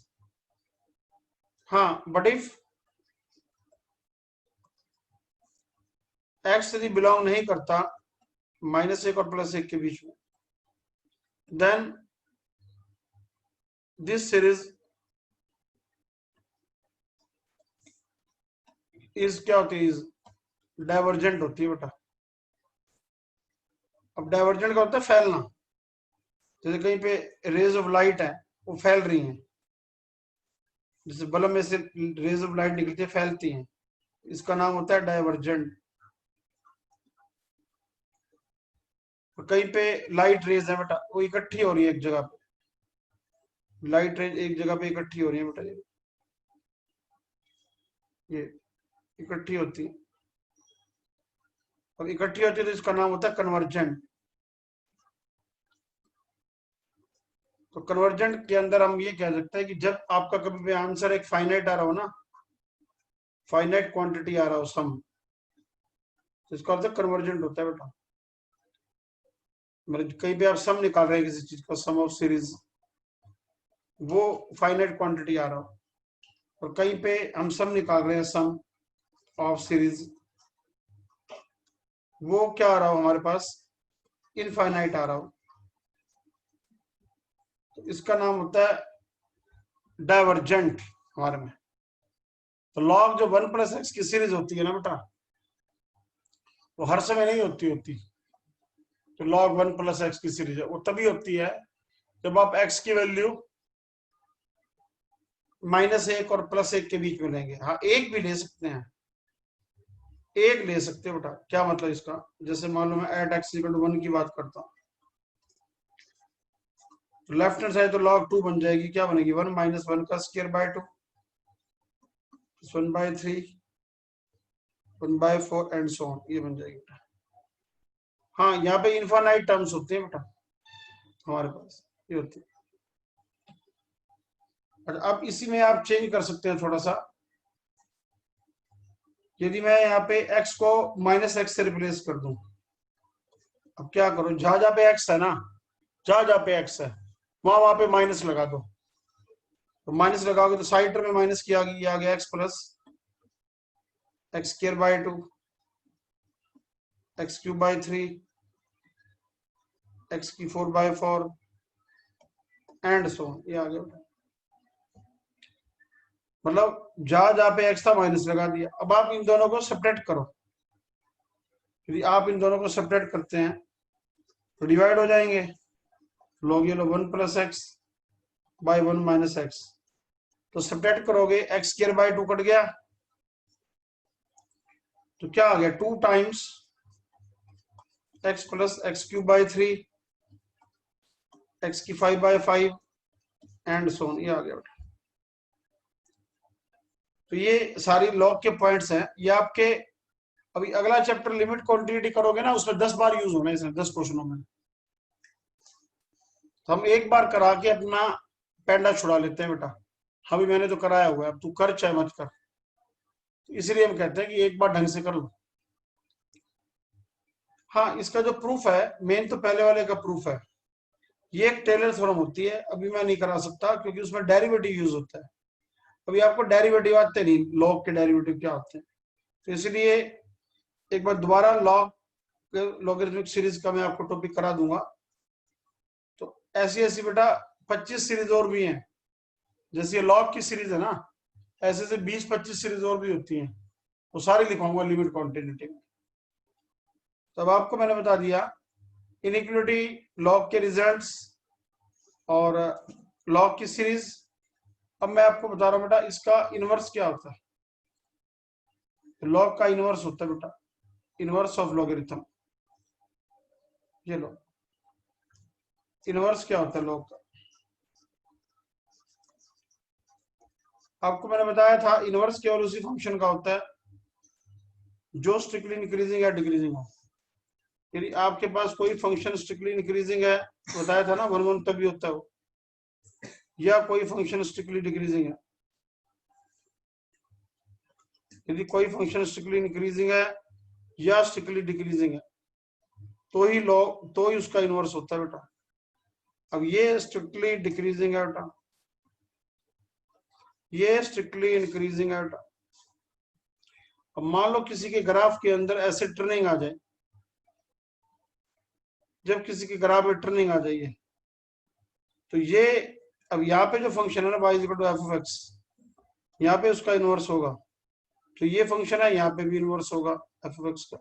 हाँ, बट इफ एक्स यदि बिलोंग नहीं करता -1 और +1 के बीच में, देन दिस सीरीज इज क्या होती है, डाइवर्जेंट होती है बेटा। अब डाइवर्जेंट का होता है फैलना, जैसे कहीं पे रेज ऑफ लाइट है, वो फैल रही हैं, जैसे बल्ब में से रेज ऑफ लाइट निकलती है, फैलती हैं, इसका नाम होता है डाइवर्जेंट। कहीं पे लाइट रेज है बेटा, वो इकट्ठी हो रही है एक जगह पे, लाइट रेज एक जगह पे इकट्ठी हो रही है बेटा, ये इकट्ठी होती है, और इकट्ठी होती है तो इसका नाम होता है कन्वर्जेंट। तो कन्वर्जेंट के अंदर हम ये कह सकते हैं कि जब आपका कभी भी आंसर एक फाइनाइट आ रहा हो ना, फाइनाइट क्वांटिटी आ रहा हो सम, तो इसका अर्थ कन्वर्जेंट होता है बेटा। मतलब कहीं पे आप सम निकाल रहे हैं किसी चीज का, सम ऑफ सीरीज, वो फाइनाइट क्वांटिटी आ रहा हो, और कहीं पे हम सम निकाल रहे हैं सम ऑफ सीरीज, वो क्या आ रहा हो हमारे पास, इनफाइनाइट आ रहा हो, तो इसका नाम होता है डाइवर्जेंट हमारे में। तो लॉग जो 1 + x की सीरीज होती है ना बेटा, वो हर समय नहीं होती। तो log 1 + x की सीरीज है, वो तभी होती है जब आप x की वैल्यू -1 और +1 के बीच में लेंगे। हाँ, एक भी ले सकते हैं, एक ले सकते हो बेटा। क्या मतलब इसका, जैसे मान लो मैं @x=1 की बात करता हूँ, तो लेफ्ट हैंड साइड तो log 2 बन जाएगी, क्या बनेगी 1 - 1 का square by 2 1/3 1/4 and so on, ये बन जाएगी बेटा। हाँ, यहाँ पे इनफाइनाइट टर्म्स होते हैं बेटा हमारे पास, ये होती है। अब इसी में आप चेंज कर सकते हैं थोड़ा सा। यदि मैं यहाँ पे x को -x से रिप्लेस कर दूं, अब क्या करो, जहां जहां पे x है ना, जहां जहां पे x है वहां पे माइनस लगा दो, तो माइनस लगाओगे तो साइड टर्म में माइनस की आ गया x plus x² 2 x³ 3 x की 4/4 एंड सो ऑन, ये आ गया। मतलब जहां जहां पे x था माइनस लगा दिया। अब आप इन दोनों को सेपरेट करो, यदि आप इन दोनों को सेपरेट करते हैं तो डिवाइड हो जाएंगे, लॉग ये लो 1 + x बाय 1 - x, तो सेपरेट करोगे x² 2 कट गया, तो क्या आ गया 2 टाइम्स x + x³ 3 x की 5/5 एंड सो ऑन, ये आ गया। तो ये सारी लॉग के पॉइंट्स हैं, ये आपके अभी अगला चैप्टर लिमिट क्वांटिटी करोगे ना, उसमें 10 बार यूज होना है, इसमें 10 क्वेश्चनों में। तो हम एक बार करा के अपना पैंडा छुड़ा लेते हैं बेटा। अभी मैंने तो कराया हुआ है, अब तू कर चाहे मत कर। तो इसलिए हम कहते हैं कि एक बार ढंग से कर लो। हाँ, इसका जो प्रूफ है मेन, तो पहले वाले का प्रूफ है। ये एक टेलर थ्योरम होती है, अभी मैं नहीं करा सकता क्योंकि उसमें डेरिवेटिव यूज होता है। अभी आपको डेरिवेटिव आते नहीं, लॉग के डेरिवेटिव क्या होते हैं, तो इसलिए एक बार दोबारा लॉगरिथमिक सीरीज का मैं आपको टॉपिक करा दूंगा। तो ऐसी ऐसी बेटा 25 सीरीज और भी हैं, जैसे ये लॉग की सीरीज है ना, ऐसे ऐसे 20-25 सीरीज और भी होती हैं, वो सारी लिखाऊंगा लिमिट क्वांटिटी में। तब आपको मैंने बता दिया इनइक्वालिटी, लॉग के रिजल्ट्स और लॉग की सीरीज। अब मैं आपको बता रहा हूं बेटा इसका इनवर्स क्या होता है। तो लॉग का इनवर्स होता है बेटा, इनवर्स ऑफ लॉगरिथम। ये लो, इनवर्स क्या होता है लॉग का। आपको मैंने बताया था इनवर्स केवल उसी फंक्शन का होता है जो स्ट्रिक्टली इंक्रीजिंग या डिक्रीजिंग हो। यदि आपके पास कोई फंक्शन स्ट्रिक्टली इंक्रीजिंग है, बताया था ना 1 1 तभी होता है वो, या कोई फंक्शन स्ट्रिक्टली डिक्रीजिंग है। यदि कोई फंक्शन स्ट्रिक्टली इंक्रीजिंग है या स्ट्रिक्टली डिक्रीजिंग है, तो ही उसका इनवर्स होता है बेटा। अब ये स्ट्रिक्टली डिक्रीजिंग है बेटा, ये स्ट्रिक्टली इंक्रीजिंग है बेटा। अब मान लो किसी के ग्राफ के अंदर ऐसे टर्निंग आ जाए, जब किसी के ग्राफ में टर्निंग आ जाइए, तो ये अब यहाँ पे जो फंक्शन है ना y equal to F of X, यहाँ पे उसका इनवर्स होगा। तो ये फंक्शन है, यहाँ पे भी इनवर्स होगा एफ ऑफ एक्स का।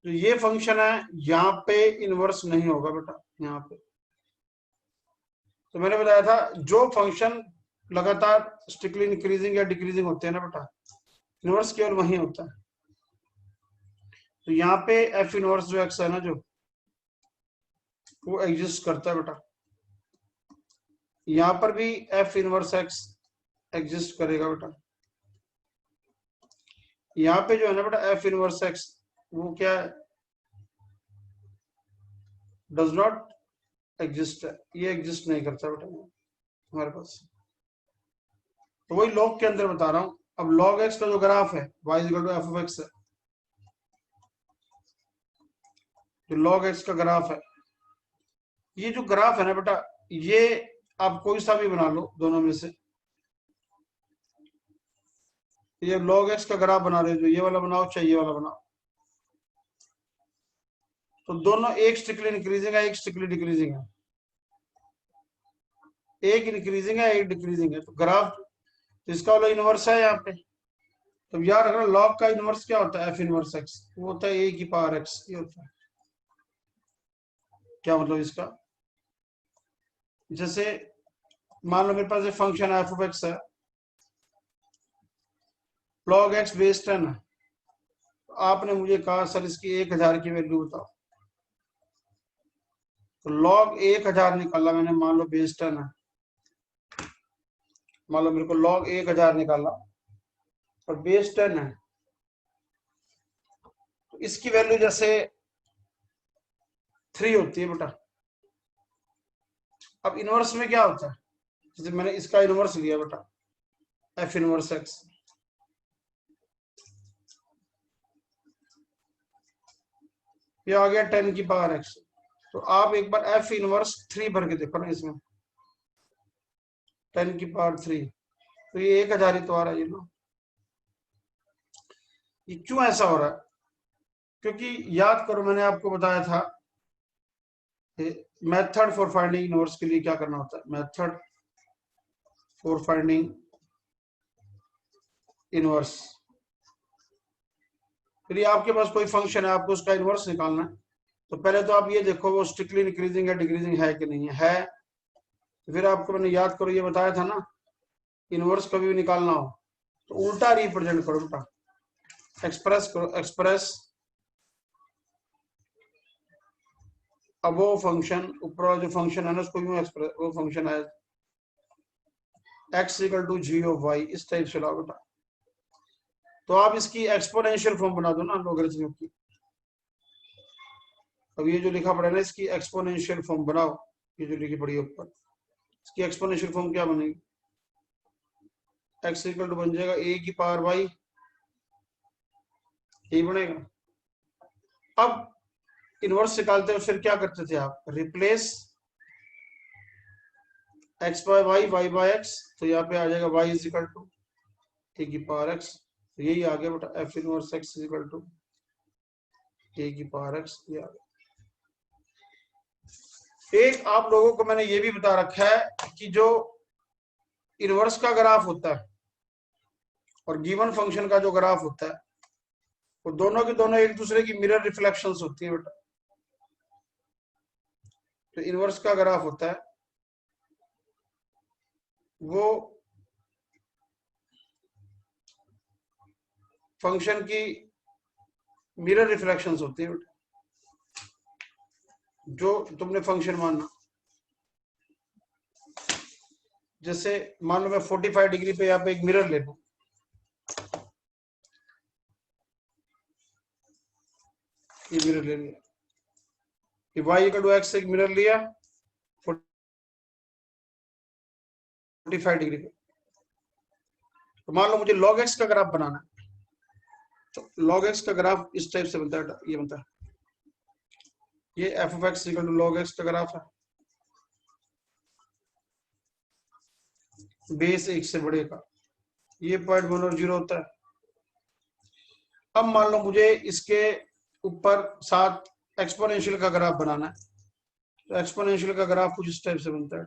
तो ये फंक्शन है, यहाँ पे इनवर्स नहीं होगा बेटा, यहाँ पे। तो मैंने बताया था जो फंक्शन लगातार स्ट्रिक्टली इंक्रीजिंग या डिक्रीजिंग होते हैं ना बेटा, इनवर्स केवल वही होता है। तो यहाँ पे एफ इनवर्स जो एक्स है ना, जो वो एग्जिस्ट करता है बेटा। यहाँ पर भी एफ इनवर्स एक्स एग्जिस्ट करेगा बेटा। यहाँ पे जो है ना बेटा एफ इनवर्स एक्स, वो क्या है, डज नॉट एग्जिस्ट है, ये एग्जिस्ट नहीं करता बेटा हमारे पास। तो वही लॉग के अंदर बता रहा हूं। अब लॉग एक्स का जो ग्राफ है y equal to F of X है, जो लॉग एक्स का ग्राफ है, ये जो ग्राफ है ना बेटा, ये आप कोई सा भी बना लो दोनों में से। ये log x का ग्राफ बना रहे हो, जो ये वाला बनाओ चाहे ये वाला बनाओ, तो दोनों एक स्ट्रिक्टली इंक्रीजिंग है, एक स्ट्रिक्टली डिक्रीजिंग है, एक इंक्रीजिंग है एक डिक्रीजिंग है। तो ग्राफ, तो इसका वाला इनवर्स है यहाँ पे। तो याद रखना log का इनवर्स क्या होता है, एफ इनवर्स एक्स, वो होता है ए की पावर एक्स, ये होता है। क्या मतलब इसका, जैसे मान लो मेरे पास एक फंक्शन एफ ऑफ एक्स है, log x बेस 10 है। आपने मुझे कहा सर इसकी 1000 की वैल्यू बताओ, तो log 1000 निकाला मैंने, मान लो बेस 10 है, मान लो मेरे को log 1000 निकाला और बेस 10 है, तो इसकी वैल्यू जैसे 3 होती है बेटा। अब इनवर्स में क्या होता है, जैसे मैंने इसका इनवर्स लिया बेटा एफ इनवर्स एक्स, ये आ गया 10 की पावर एक्स। तो आप एक बार एफ इनवर्स 3 भर के देखो ना इसमें, 10 की पावर 3, तो ये 1000 ही तो आ रहा है ये लो। ये क्यों ऐसा हो रहा है, क्योंकि याद करो मैंने आपको बताया था मेथड फॉर फाइंडिंग इनवर्स के लिए क्या करना होता है, मेथड फॉर फाइंडिंग इनवर्स। यदि आपके पास कोई फंक्शन है, आपको उसका इनवर्स निकालना है, तो पहले तो आप ये देखो वो स्ट्रिक्टली इंक्रीजिंग या डिक्रीजिंग है कि नहीं है। तो फिर आपको मैंने याद करो ये बताया था ना, इनवर्स कभी भी निकालना हो तो उल्टा रिप्रेजेंट करो बेटा, एक्सप्रेस करो, एक्सप्रेस अब वो फंक्शन ऊपर जो फंक्शन है ना उसको यूं एक्सप्रेस, वो फंक्शन है x equal to G of y, इस टाइप से लाओ बेटा। तो आप इसकी एक्सपोनेंशियल फॉर्म बना दो ना लॉगरिथमिक की। अब ये जो लिखा पड़ा है ना, इसकी एक्सपोनेंशियल फॉर्म बनाओ। ये जो लिखी पड़ी है ऊपर, इसकी एक्सपोनेंशियल फॉर्म क्या बनेगी? एक्स इक्वल टू बन जाएगा ए की पावर वाई, यही बनेगा। अब इनवर्स निकालते हो फिर क्या करते थे आप? Replace X by Y, Y by X, तो यहाँ पे आ जाएगा Y is equal to A की पावर एक्स। तो यही आ गया बेटा F inverse X is equal to A की पावर एक्स। ये आ गया। एक आप लोगों को मैंने ये भी बता रखा है कि जो इनवर्स का ग्राफ होता है और गिवन फंक्शन का जो ग्राफ होता है, वो दोनों की दोनों एक दूसरे की मिरर रिफ्लेक्शंस होती है बेटा। तो इनवर्स का ग्राफ होता है वो फंक्शन की मिरर रिफ्लेक्शंस होती है बेटा। जो तुमने फंक्शन माना, जैसे मान लो मैं 45 डिग्री पे यहाँ पे एक मिरर ले लूं, ये मिरर ले लिया, कि y इक्वल टू एक्स एक मिरर लिया 45 डिग्री पे। तो मान लो मुझे log x का ग्राफ बनाना है, तो log x का ग्राफ इस टाइप से बनता है, ये बनता है, ये f of x equal to log x का ग्राफ है, बेस 1 से बड़े का, ये 0.1 और 0 होता है। अब मान लो मुझे इसके ऊपर साथ एक्सपोनेंशियल का ग्राफ बनाना है, तो एक्सपोनेंशियल का ग्राफ कुछ इस टाइप से बनता है,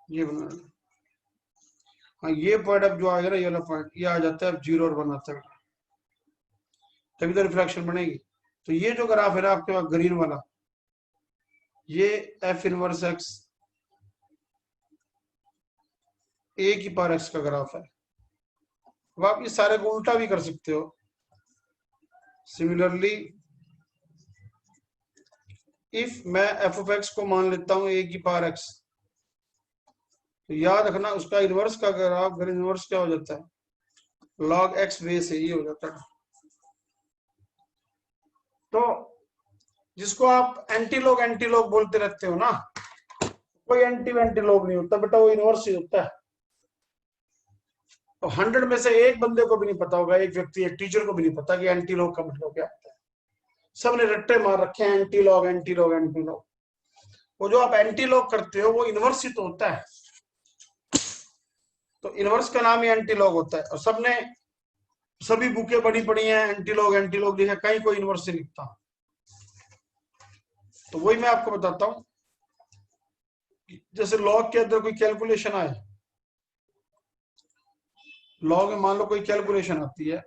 ये बनाना है। हाँ, ये पॉइंट अब जो आएगा ना, ये वाला पॉइंट, ये आ जाता है अब 0 और 1 आता है, तभी तो रिफ्लेक्शन बनेगी। तो ये जो ग्राफ है ना आपके पास ग्रीन वाला, ये एफ इनवर्स एक्स ए की पावर एक्स का ग्राफ है। अब आप इस सारे को उल्टा भी कर सकते हो। सिमिलरली इफ मैं एफ ऑफ एक्स को मान लेता हूं ए की पावर एक्स, तो याद रखना उसका इनवर्स का ग्राफ, अगर इनवर्स क्या हो जाता है, log x बेस है, ये हो जाता है। तो जिसको आप एंटी लॉग बोलते रहते हो ना, कोई एंटी लॉग नहीं होता बेटा, वो इनवर्स ही होता है। तो 100 में से एक बंदे को भी नहीं पता होगा, एक व्यक्ति, एक टीचर को भी नहीं पता कि एंटी लॉग का मतलब क्या होता है। सबने रट्टे मार रखे हैं anti log anti log anti log. वो जो आप एंटी लॉग करते हो वो इनवर्स ही तो होता है। तो इनवर्स का नाम ही एंटी लॉग होता है। और सबने सभी बुकें बड़ी पड़ी हैं, एंटी लॉग लिखा, कहीं कोई इनवर्स नहीं लिखता। तो वही मैं आपको बताता हूं, जैसे लॉग के अंदर कोई कैलकुलेशन आए, लॉग में मान लो कोई कैलकुलेशन आती है,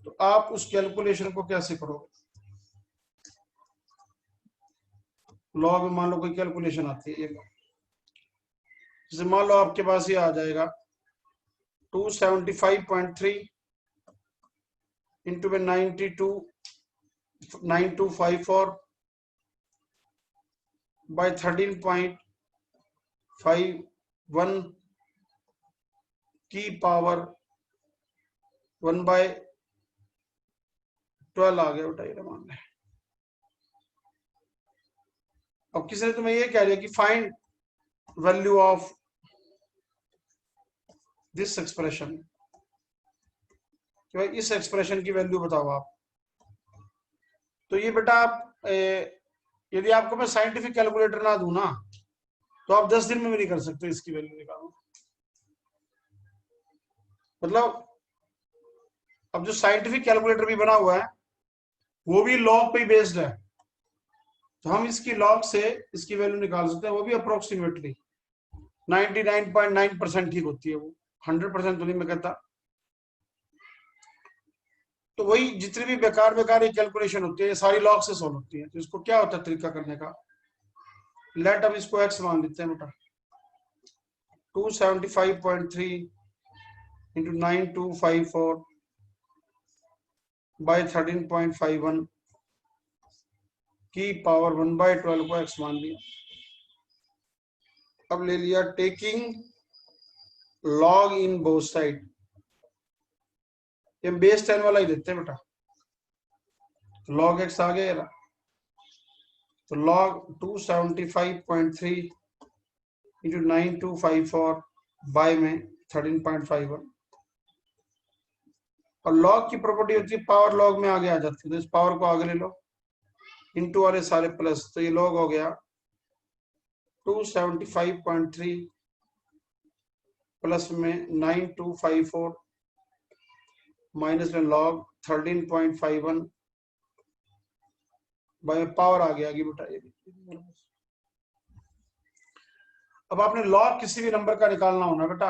तो आप उस कैलकुलेशन को कैसे करोगे? लॉग में मान लो कोई कैलकुलेशन आती है, ये जैसे मान लो आपके पास ये आ जाएगा 275.3 इंटू में 9254 बाय 13.51 की पावर 1/12 आ गया बेटा, ये मान लें। अब किसी ने तुम्हें ये कह दिया कि find value of this expression, कि भाई इस एक्सप्रेशन की वैल्यू बताओ आप। तो ये बेटा आप यदि आपको मैं साइंटिफिक कैलकुलेटर ना दूं ना, तो आप 10 दिन में भी नहीं कर सकते इसकी वैल्यू निकालना। मतलब अब जो साइंटिफिक कैलकुलेटर भी बना हुआ है वो भी लॉग पे बेस्ड है, तो हम इसकी लॉग से इसकी वैल्यू निकाल सकते हैं, वो भी अप्रोक्सीमेटली 99.9% ठीक होती है वो, 100% तो नहीं मैं कहता। तो वही जितनी भी बेकार ये कैलकुलेशन होती है, ये सारी लॉग से सॉल्व होती है। तो इसको क्या होता है तरीका करने का, लेट अब इसको x मान लेते हैं बेटा, 275.3 इंटू 9254 बाय 13.51 की पावर 1/12 को x मान लिया। अब ले लिया taking log in both side, ये बेस 10 वाला ही देते हैं बेटा। तो लॉग एक्स आ गया, तो लॉग 275.3 इंटू 9254 बाय में 13.51। और लॉग की प्रॉपर्टी होती है पावर लॉग में आगे आ जाती है, तो इस पावर को आगे ले लो, इंटू वाले सारे प्लस, तो ये लॉग हो गया 275.3 प्लस में 9254 माइनस में लॉग 13.51 बाय पावर आ गया बेटा ये। अब आपने लॉग किसी भी नंबर का निकालना होना बेटा,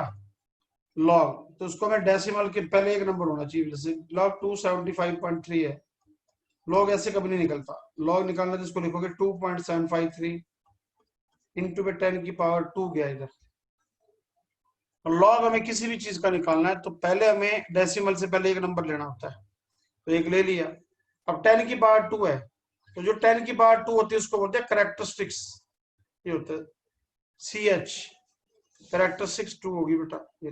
लॉग, तो उसको मैं डेसिमल के पहले एक नंबर होना चाहिए, जैसे लॉग 275.3 है, लॉग ऐसे कभी नहीं निकलता। लॉग निकालना तो इसको लिखोगे 2.753 इंटू में 10 की पावर 2 गया इधर। लॉग हमें किसी भी चीज का निकालना है तो पहले हमें डेसिमल से पहले एक नंबर लेना होता है, तो एक ले लिया। अब 10 की पावर 2 है, तो जो 10 की पावर 2 होती है उसको बोलते हैं कैरेक्टरिस्टिक्स, ये होता है CH, कैरेक्टरिस्टिक्स 2 होगी बेटा ये।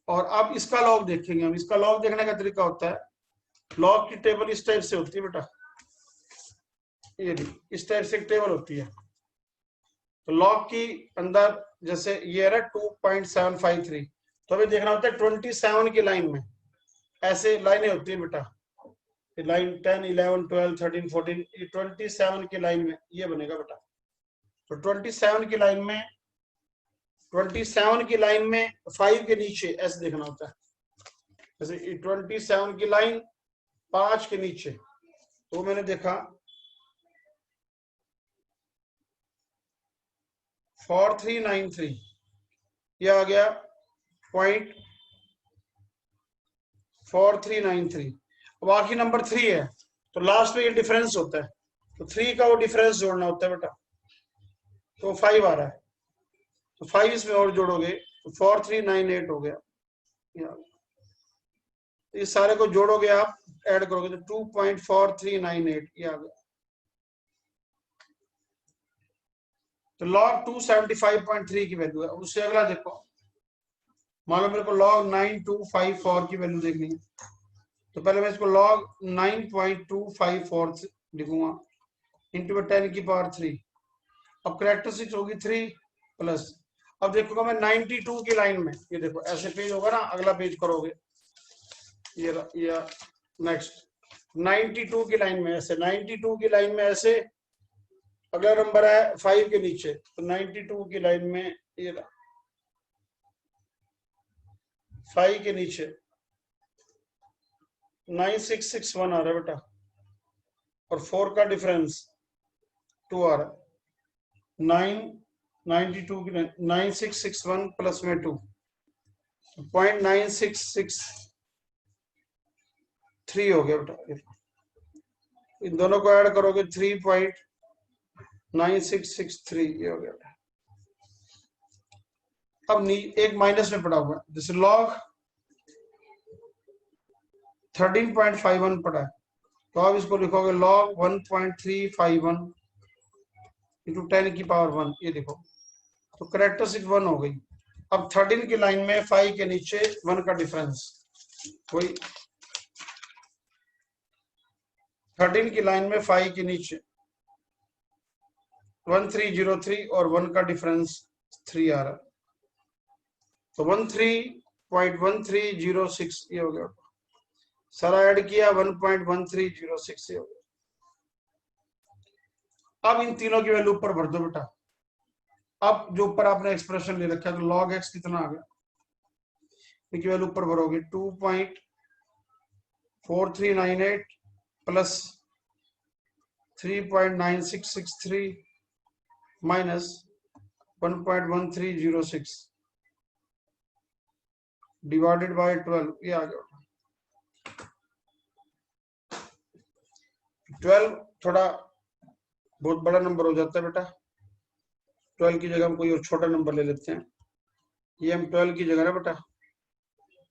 और अब इसका लॉग देखेंगे हम। इसका लॉग देखने का तरीका होता है, लॉग की टेबल इस टाइप से होती है बेटा, ये इस टाइप से एक टेबल होती है। तो लॉग की अंदर जैसे ये है 2.753, तो हमें देखना होता है 27 की लाइन में, ऐसे लाइनें होती है बेटा, लाइन 10 11 12 13 14, 27 की लाइन में ये बनेगा बेटा। तो 27 की लाइन में 5 के नीचे ऐसे देखना होता है, जैसे 27 की लाइन 5 के नीचे, तो मैंने देखा 4393, ये आ गया 0.4393। अब आखिरी नंबर 3 है, तो लास्ट में ये डिफरेंस होता है, तो 3 का वो डिफरेंस जोड़ना होता है बेटा, तो 5 आ रहा है, तो 5 इसमें और जोड़ोगे तो 4398 हो गया। इस सारे को जोड़ोगे आप, ऐड करोगे तो 2.4398 ये आ गया। तो लॉग 275.3 की वैल्यू है। उससे अगला देखो, मान लो मेरे को लॉग 9254 की वैल्यू देखनी है, तो पहले मैं इसको लॉग 9.254 लिखूंगा इंटू 10 की पावर 3। अब कैरेक्टरिस्टिक्स होगी 3 प्लस, अब देखूंगा मैं 92 की लाइन में, ये देखो ऐसे पेज होगा ना, अगला पेज करोगे ये नेक्स्ट 92 की लाइन में ऐसे, 92 की लाइन में ऐसे, अगला नंबर है 5 के नीचे, तो 92 की लाइन में ये 5 के नीचे 9661 आ रहा है बेटा, और 4 का डिफरेंस 2 आ रहा है। 92 की 9661 प्लस में 2, 0.9663 हो गया बेटा। इन दोनों को ऐड करोगे 3.9663 ये हो गया बेटा। अब एक माइनस में पड़ा हुआ है, जैसे लॉग 13.51 पड़ा है, तो आप इसको लिखोगे लॉग 1.351 इंटू 10 की पावर 1, ये देखो, तो कैरेक्टरिस्टिक 1 हो गई। अब 13 की लाइन में 5 के नीचे 1 का डिफरेंस, वही 13 की लाइन में 5 के नीचे 1303 और 1 का डिफरेंस 3 आ रहा है, तो 13.1306 ये हो गया। सारा ऐड किया 1.1306 ये हो गया। अब इन तीनों की वैल्यू ऊपर भर दो बेटा। अब जो ऊपर आपने एक्सप्रेशन ले रखा है, तो लॉग एक्स कितना आ गया, इनकी वैल्यू ऊपर भरोगे 2.4398 प्लस 3.9663 माइनस 1.1306 डिवाइडेड बाय 12, ये आ गया। 12 थोड़ा बहुत बड़ा नंबर हो जाता है बेटा, 12 की जगह हम कोई और छोटा नंबर ले लेते हैं। ये हम 12 की जगह ना बेटा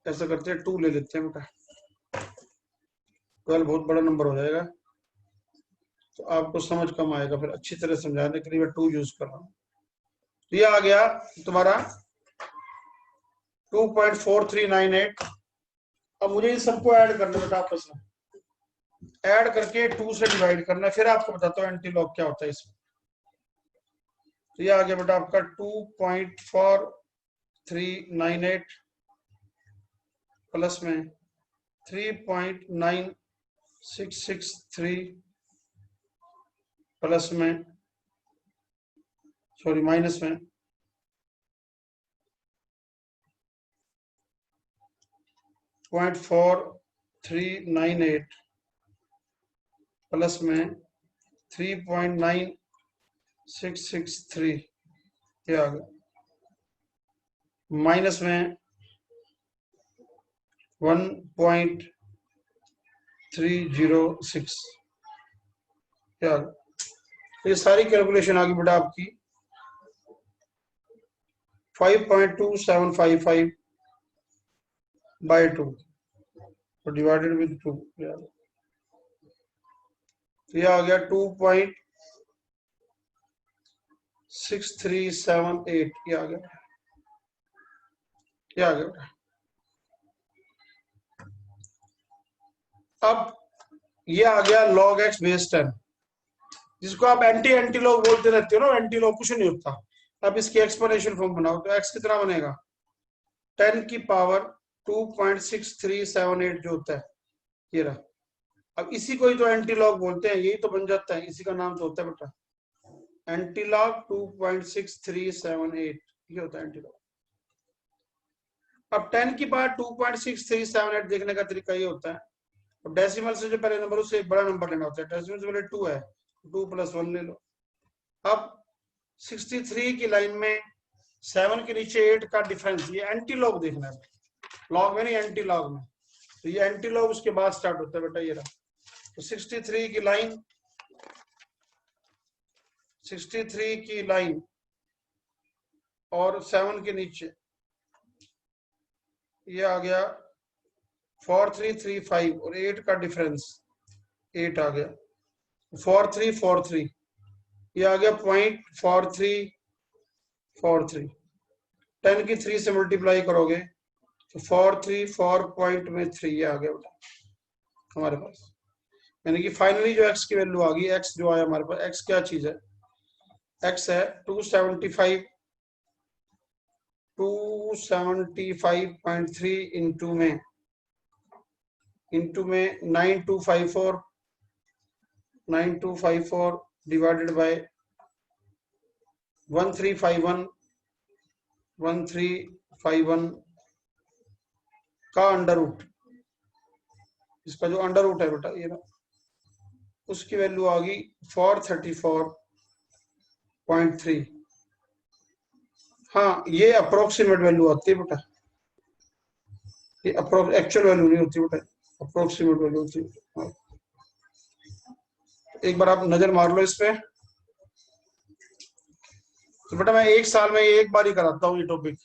ऐसा करते हैं 2 ले लेते हैं बेटा, 12 बहुत बड़ा नंबर हो जाएगा, तो आपको समझ कम आएगा, फिर अच्छी तरह समझाने के लिए मैं 2 यूज कर रहा हूँ। तो ये आ गया तुम्हारा 2.4398। अब मुझे इन सबको ऐड करना बेटा आपस में, ऐड करके 2 से डिवाइड करना है, फिर आपको बताता हूँ एंटी लॉग क्या होता है इसमें। तो ये आ गया बेटा आपका 2.4398 प्लस में 3.9663 प्लस में सॉरी माइनस में 0.4398 प्लस में 3.9663 ये आ गया, माइनस में 1.306 ये आ गया। ये सारी कैलकुलेशन आ गई बेटा आपकी 5.2755 बाय 2 डिवाइडेड विद 2। तो ये आ गया 2.6378 ये आ गया, ये आ गया। अब ये आ गया log x बेस 10, जिसको आप एंटी लॉग बोलते रहते हो ना, एंटी लॉग कुछ नहीं होता। अब इसकी एक्सपोनेंशियल फॉर्म बनाओ तो x कितना बनेगा 10 की पावर 2.6378 जो होता है ये रहा। अब इसी को ही तो एंटी लॉग बोलते हैं, यही तो बन जाता है, इसी का नाम तो होता है बेटा एंटी लॉग 2.6378 ये होता है एंटी लॉग। अब 10 की पावर 2.6378 देखने का तरीका ये होता है, अब डेसिमल से जो पहले नंबर उससे एक बड़ा नंबर लेना होता है, डेसिमल से पहले 2 है 2 + 1 ले लो। अब 63 की लाइन में 7 के नीचे 8 का डिफरेंस, ये एंटी लॉग देखना है, लॉग में नहीं एंटी लॉग में। तो ये एंटी लॉग उसके बाद स्टार्ट होता है बेटा ये रहा। तो 63 की लाइन 63 की लाइन और 7 के नीचे ये आ गया 4335 और 8 का डिफरेंस 8 आ गया 4343 ये आ गया 0.4343। 10 की 3 से मल्टीप्लाई करोगे तो 434 पॉइंट में 3 ये आ गया बेटा हमारे पास। यानी कि फाइनली जो x की वैल्यू आ गई, x जो आया हमारे पास, x क्या चीज है, x है 275.3 इंटू में 9254 डिवाइडेड बाय 1351 का अंडर रूट, इसका जो अंडर रूट है बेटा ये ना, उसकी वैल्यू आ गई 434.3। हाँ ये अप्रोक्सीमेट वैल्यू आती है बेटा, ये एक्चुअल वैल्यू नहीं होती बेटा, अप्रोक्सीमेट वैल्यू होती है। एक बार आप नजर मार लो इस पे। तो बेटा मैं एक साल में एक बार ही कराता हूँ ये टॉपिक,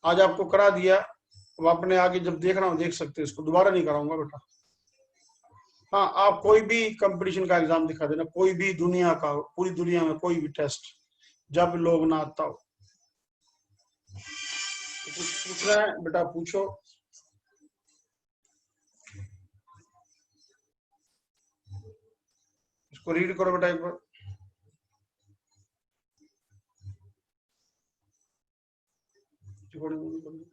आज आपको करा दिया, अब आपने आगे जब देखना हो देख सकते हो, इसको दोबारा नहीं कराऊंगा बेटा। हाँ आप कोई भी कंपटीशन का एग्जाम दिखा देना, कोई भी दुनिया का, पूरी दुनिया में कोई भी टेस्ट, जब लोग ना आता हो तो कुछ पूछना है बेटा पूछो। इसको रीड करो बेटा एक बार, रिकॉर्डिंग